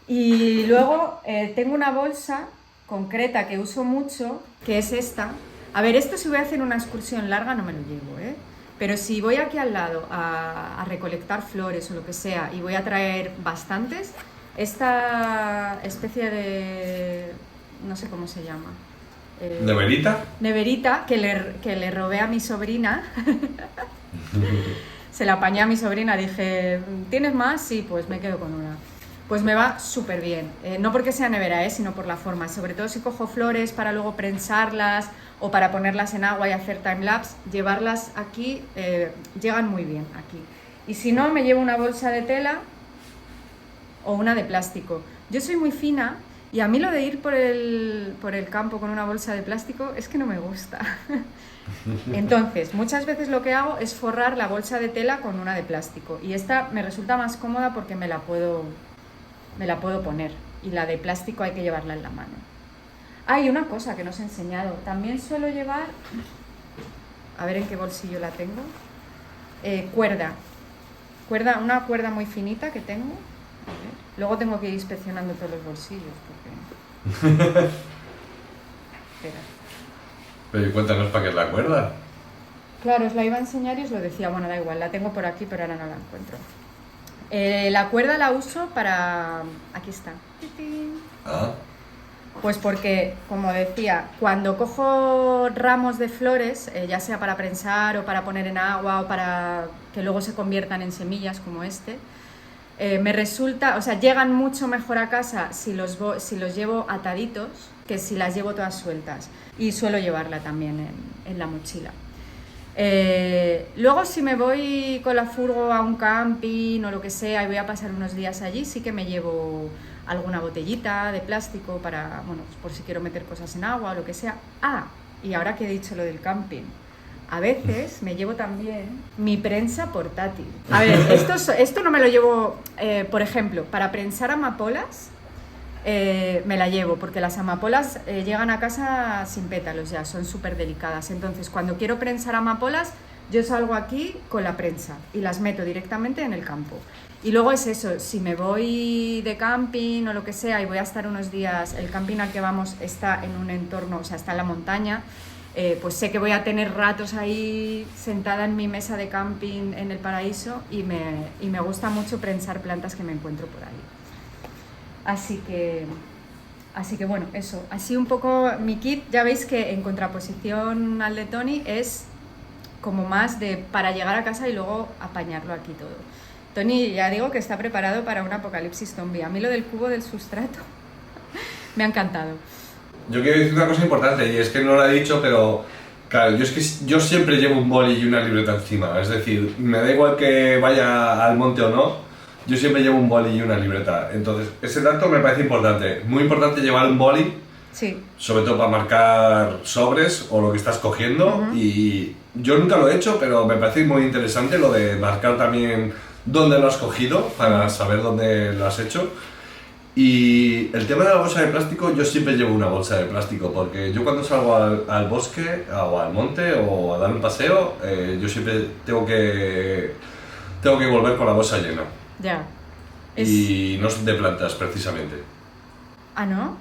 Y luego tengo una bolsa concreta que uso mucho, que es esta. A ver, esto si voy a hacer una excursión larga no me lo llevo, ¿eh? Pero si voy aquí al lado a recolectar flores o lo que sea y voy a traer bastantes, esta especie de... no sé cómo se llama. ¿Neverita? Neverita, que le robé a mi sobrina. Se la apañé a mi sobrina, dije, ¿tienes más? Sí, pues me quedo con una. Pues me va súper bien, no porque sea nevera, sino por la forma, sobre todo si cojo flores para luego prensarlas o para ponerlas en agua y hacer timelapse, llevarlas aquí, llegan muy bien aquí. Y si no, me llevo una bolsa de tela o una de plástico. Yo soy muy fina y a mí lo de ir por el campo con una bolsa de plástico es que no me gusta. Entonces, muchas veces lo que hago es forrar la bolsa de tela con una de plástico y esta me resulta más cómoda porque me la puedo poner, y la de plástico hay que llevarla en la mano. Hay una cosa que no os he enseñado, también suelo llevar, a ver en qué bolsillo la tengo, una cuerda muy finita que tengo. A ver. Luego tengo que ir inspeccionando todos los bolsillos porque... Espera. Pero cuéntanos para qué es la cuerda. Claro, os la iba a enseñar y os lo decía, bueno, da igual, la tengo por aquí pero ahora no la encuentro. La cuerda la uso para... aquí está. Ah. Pues porque, como decía, cuando cojo ramos de flores, ya sea para prensar o para poner en agua o para que luego se conviertan en semillas como este, me resulta, o sea, llegan mucho mejor a casa si los llevo ataditos que si las llevo todas sueltas. Y suelo llevarla también en la mochila. Luego si me voy con la furgo a un camping o lo que sea y voy a pasar unos días allí, sí que me llevo alguna botellita de plástico para, bueno, pues por si quiero meter cosas en agua o lo que sea. Ah, y ahora que he dicho lo del camping, a veces me llevo también mi prensa portátil. A ver, esto no me lo llevo, por ejemplo, para prensar amapolas. Me la llevo porque las amapolas llegan a casa sin pétalos ya, son súper delicadas. Entonces cuando quiero prensar amapolas yo salgo aquí con la prensa y las meto directamente en el campo. Y luego es eso, si me voy de camping o lo que sea y voy a estar unos días, el camping al que vamos está en un entorno, o sea, está en la montaña, pues sé que voy a tener ratos ahí sentada en mi mesa de camping en el paraíso y me gusta mucho prensar plantas que me encuentro por ahí. Así que bueno, eso, así un poco mi kit. Ya veis que en contraposición al de Tony es como más de para llegar a casa y luego apañarlo aquí todo. Tony, ya digo que está preparado para un apocalipsis zombie. A mí lo del cubo del sustrato me ha encantado. Yo quiero decir una cosa importante y es que no lo he dicho, pero claro, yo siempre llevo un boli y una libreta encima. Es decir, me da igual que vaya al monte o no, yo siempre llevo un boli y una libreta. Entonces, ese dato me parece importante. Muy importante llevar un boli, sí, sobre todo para marcar sobres o lo que estás cogiendo. Y yo nunca lo he hecho, pero me parece muy interesante lo de marcar también dónde lo has cogido para saber dónde lo has hecho. Y el tema de la bolsa de plástico, yo siempre llevo una bolsa de plástico porque yo cuando salgo al bosque o al monte o a dar un paseo, yo siempre tengo que volver con la bolsa llena. ya. Y no es de plantas, precisamente. Ah, ¿no?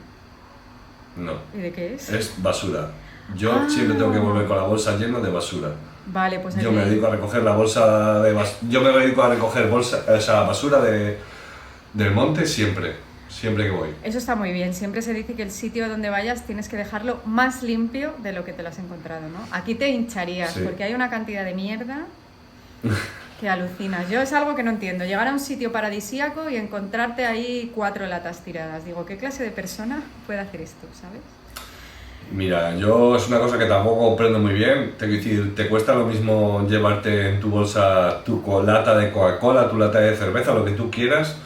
No. ¿Y de qué es? Es basura. Yo siempre tengo que volver con la bolsa llena de basura. Vale, pues Yo me dedico a recoger la bolsa de yo me dedico a recoger esa basura del monte siempre que voy. Eso está muy bien. Siempre se dice que el sitio donde vayas tienes que dejarlo más limpio de lo que te lo has encontrado, ¿no? Aquí te hincharías, Sí. porque hay una cantidad de mierda que alucinas. Yo es algo que no entiendo. Llegar a un sitio paradisíaco y encontrarte ahí 4 latas tiradas. Digo, ¿qué clase de persona puede hacer esto, sabes? Mira, yo es una cosa que tampoco comprendo muy bien. Te quiero decir, te cuesta lo mismo llevarte en tu bolsa tu lata de Coca-Cola, tu lata de cerveza, lo que tú quieras.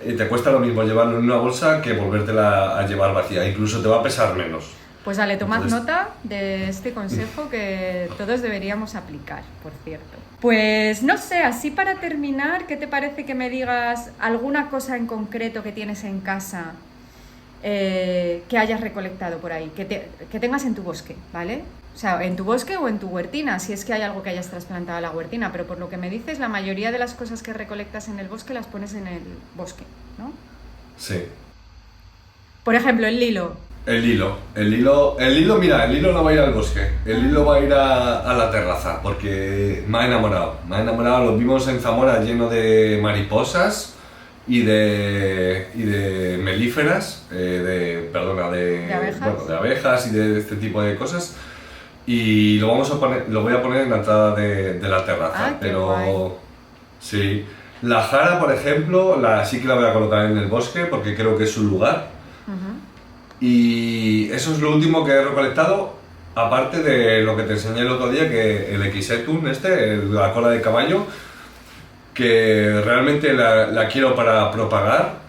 Y te cuesta lo mismo llevarlo en una bolsa que volvértela a llevar vacía. Incluso te va a pesar menos. Pues dale, tomad Entonces- nota de este consejo que todos deberíamos aplicar, por cierto. Pues no sé, así para terminar, ¿qué te parece que me digas alguna cosa en concreto que tienes en casa que hayas recolectado por ahí, que tengas en tu bosque, ¿vale? O sea, en tu bosque o en tu huertina, si es que hay algo que hayas trasplantado a la huertina, pero por lo que me dices, la mayoría de las cosas que recolectas en el bosque las pones en el bosque, ¿no? Sí. Por ejemplo, el lilo. El hilo, mira, el hilo no va a ir al bosque, el hilo va a ir a la terraza, porque me ha enamorado, lo vimos en Zamora lleno de mariposas y de melíferas, de abejas. bueno, de abejas y de este tipo de cosas, y lo voy a poner en la entrada de la terraza, Ah, qué pero guay. sí, la jara, por ejemplo, sí que la voy a colocar en el bosque, porque creo que es su lugar. Ujú. Y eso es lo último que he recolectado, aparte de lo que te enseñé el otro día, que el Equisetum, la cola de caballo, que realmente la quiero para propagar,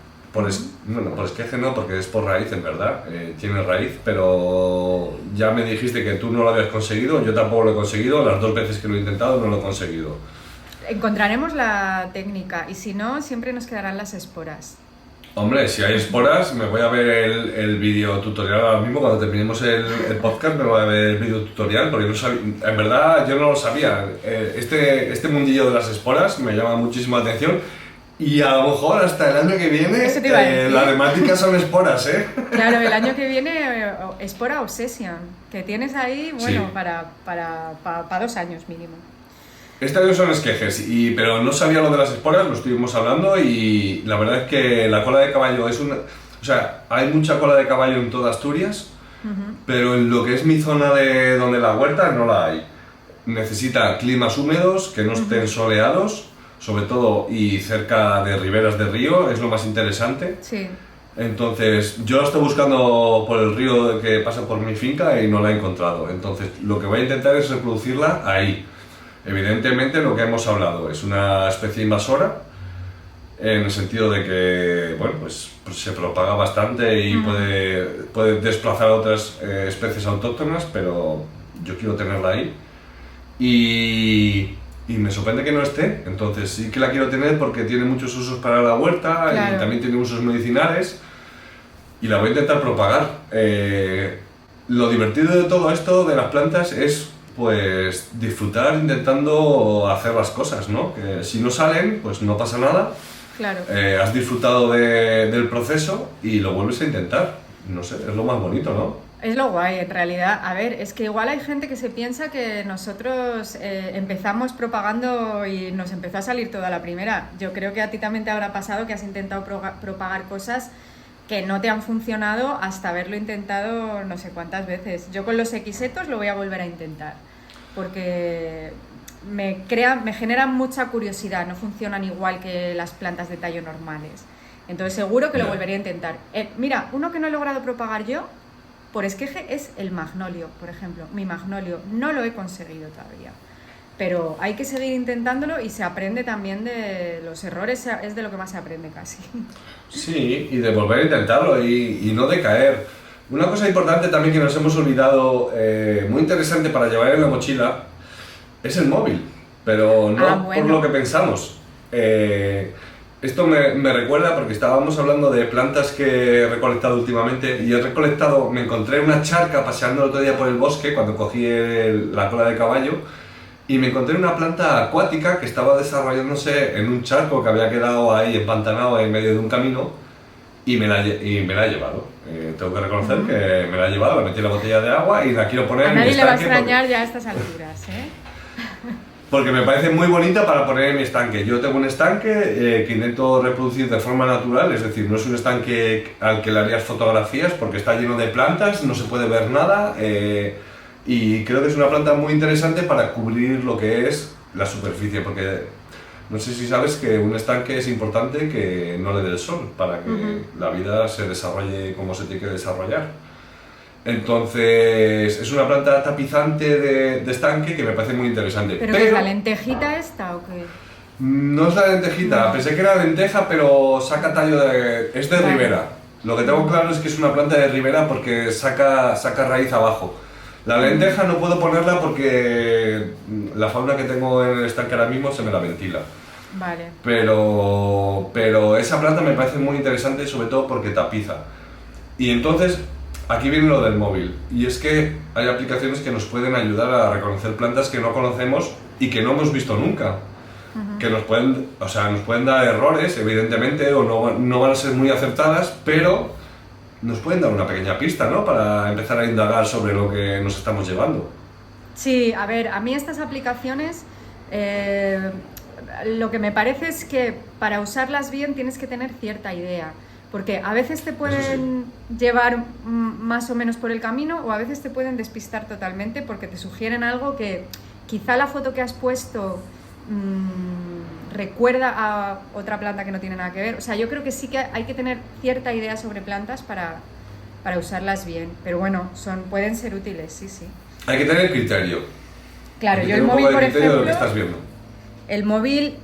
bueno, por esqueje no, porque es por raíz en verdad, tiene raíz, pero ya me dijiste que tú no lo habías conseguido, yo tampoco lo he conseguido, las 2 veces que lo he intentado no lo he conseguido. Encontraremos la técnica y si no, siempre nos quedarán las esporas. Hombre, si hay esporas, me voy a ver el vídeo tutorial ahora mismo. Cuando terminemos el podcast, me voy a ver el vídeo tutorial porque no sabía, en verdad yo no lo sabía. Este mundillo de las esporas me llama muchísimo la atención y a lo mejor hasta el año que viene Eso te iba a decir. la temática son esporas, ¿eh? Claro, el año que viene Espora Obsession, que tienes ahí, bueno, Sí. para 2 años mínimo. Este año son esquejes, pero no sabía lo de las esporas, lo estuvimos hablando y la verdad es que la cola de caballo es una... O sea, hay mucha cola de caballo en toda Asturias, pero en lo que es mi zona de donde la huerta no la hay. Necesita climas húmedos, que no estén soleados, sobre todo, y cerca de riberas de río, es lo más interesante. Sí. Entonces, yo la estoy buscando por el río que pasa por mi finca y no la he encontrado. Entonces, lo que voy a intentar es reproducirla ahí. Evidentemente, lo que hemos hablado es una especie invasora, en el sentido de que, bueno, pues se propaga bastante y puede desplazar a otras especies autóctonas, pero yo quiero tenerla ahí. Y me sorprende que no esté, entonces sí que la quiero tener porque tiene muchos usos para la huerta Claro. y también tiene usos medicinales y la voy a intentar propagar. Lo divertido de todo esto de las plantas es pues disfrutar intentando hacer las cosas, ¿no? Que si no salen, pues no pasa nada. Claro. Has disfrutado del proceso y lo vuelves a intentar. No sé, es lo más bonito, ¿no? Es lo guay, en realidad. A ver, es que igual hay gente que se piensa que nosotros empezamos propagando y nos empezó a salir toda la primera. Yo creo que a ti también te habrá pasado que has intentado propagar cosas que no te han funcionado hasta haberlo intentado no sé cuántas veces. Yo con los equisetos lo voy a volver a intentar porque me generan mucha curiosidad, no funcionan igual que las plantas de tallo normales. Entonces seguro que lo volvería a intentar. Mira, uno que no he logrado propagar yo por esqueje es el magnolio, por ejemplo. Mi magnolio no lo he conseguido todavía, pero hay que seguir intentándolo y se aprende también de los errores, es de lo que más se aprende casi. Sí, y de volver a intentarlo y no decaer. Una cosa importante también que nos hemos olvidado, muy interesante para llevar en la mochila, es el móvil, pero no bueno. por lo que pensamos. Esto me recuerda porque estábamos hablando de plantas que he recolectado últimamente y me encontré una charca paseando el otro día por el bosque cuando cogí la cola de caballo y me encontré una planta acuática que estaba desarrollándose en un charco que había quedado ahí empantanado en medio de un camino y me la he llevado. Tengo que reconocer que me la he llevado, la metí en la botella de agua y la quiero poner A en mi nadie le va a estanque extrañar ya a estas alturas, ¿eh? porque me parece muy bonita para poner en mi estanque. Yo tengo un estanque que intento reproducir de forma natural, es decir, no es un estanque al que le harías fotografías porque está lleno de plantas, no se puede ver nada y creo que es una planta muy interesante para cubrir lo que es la superficie, porque no sé si sabes que un estanque es importante que no le dé el sol para que la vida se desarrolle como se tiene que desarrollar. Entonces, es una planta tapizante de estanque que me parece muy interesante. ¿Pero qué es la lentejita esta o qué? No es la lentejita, No. pensé que era lenteja, pero saca tallo es de Vale. ribera. Lo que tengo claro es que es una planta de ribera porque saca raíz abajo. La lenteja no puedo ponerla porque la fauna que tengo en el estanque ahora mismo se me la ventila. Vale. Pero esa planta me parece muy interesante, sobre todo porque tapiza. Y entonces, aquí viene lo del móvil. Y es que hay aplicaciones que nos pueden ayudar a reconocer plantas que no conocemos y que no hemos visto nunca. Que nos pueden dar errores, evidentemente, o no van a ser muy acertadas, pero nos pueden dar una pequeña pista, ¿no? Para empezar a indagar sobre lo que nos estamos llevando. Sí, a ver, a mí estas aplicaciones, lo que me parece es que para usarlas bien tienes que tener cierta idea, porque a veces te pueden llevar más o menos por el camino o a veces te pueden despistar totalmente porque te sugieren algo que quizá la foto que has puesto recuerda a otra planta que no tiene nada que ver. O sea, yo creo que sí que hay que tener cierta idea sobre plantas para usarlas bien, pero bueno, pueden ser útiles, sí, sí. Hay que tener criterio. Claro, Hay que yo el tener un móvil, poco de por criterio de lo ejemplo, que estás viendo. el móvil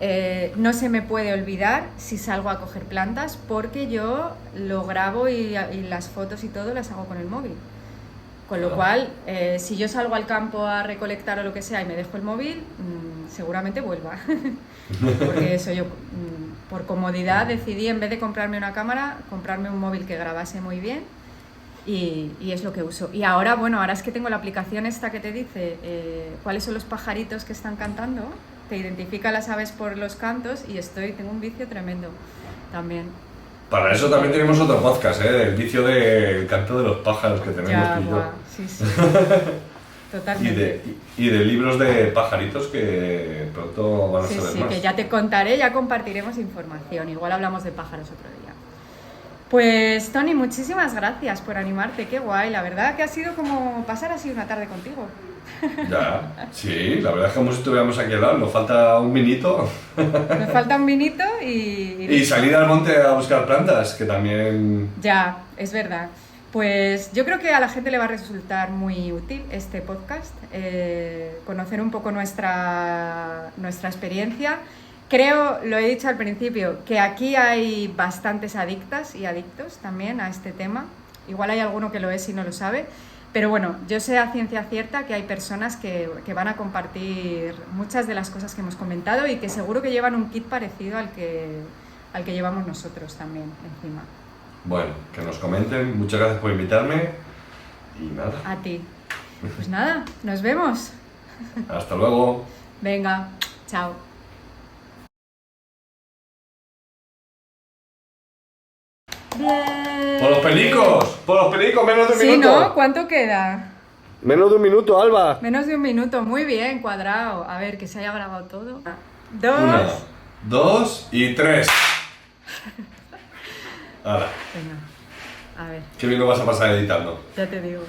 no se me puede olvidar si salgo a coger plantas porque yo lo grabo y las fotos y todo las hago con el móvil. Con lo cual, si yo salgo al campo a recolectar o lo que sea y me dejo el móvil, seguramente vuelva. Porque eso yo, por comodidad, decidí en vez de comprarme una cámara, comprarme un móvil que grabase muy bien y es lo que uso. Y ahora, bueno, ahora es que tengo la aplicación esta que te dice cuáles son los pajaritos que están cantando, te identifica las aves por los cantos y tengo un vicio tremendo también. Para eso también tenemos otro podcast, el vicio del canto de los pájaros que tenemos Ya, tú y yo. guau, sí, sí. Totalmente. Y de libros de pajaritos que pronto van a saber Sí, más. que ya te contaré, ya compartiremos información. Igual hablamos de pájaros otro día. Pues, Toni, muchísimas gracias por animarte, qué guay. La verdad que ha sido como pasar así una tarde contigo. Ya, sí, la verdad es que como si estuviéramos aquí al lado, nos falta un vinito. Nos falta un vinito Y salir al monte a buscar plantas, que también... Ya, es verdad. Pues yo creo que a la gente le va a resultar muy útil este podcast, conocer un poco nuestra experiencia. Creo, lo he dicho al principio, que aquí hay bastantes adictas y adictos también a este tema. Igual hay alguno que lo es y no lo sabe. Pero bueno, yo sé a ciencia cierta que hay personas que van a compartir muchas de las cosas que hemos comentado y que seguro que llevan un kit parecido al que llevamos nosotros también encima. Bueno, que nos comenten, muchas gracias por invitarme y nada. A ti. Pues nada, nos vemos. Hasta luego. Venga, chao. Bien. ¡Por los pelicos, menos de un Sí, minuto! ¿no? ¿Cuánto queda? Menos de un minuto, Alba. Menos de un minuto, muy bien, cuadrado. A ver, que se haya grabado todo. 2. 1, 2 y 3. Ahora, Venga, a ver, qué bien lo vas a pasar editando. ya te digo.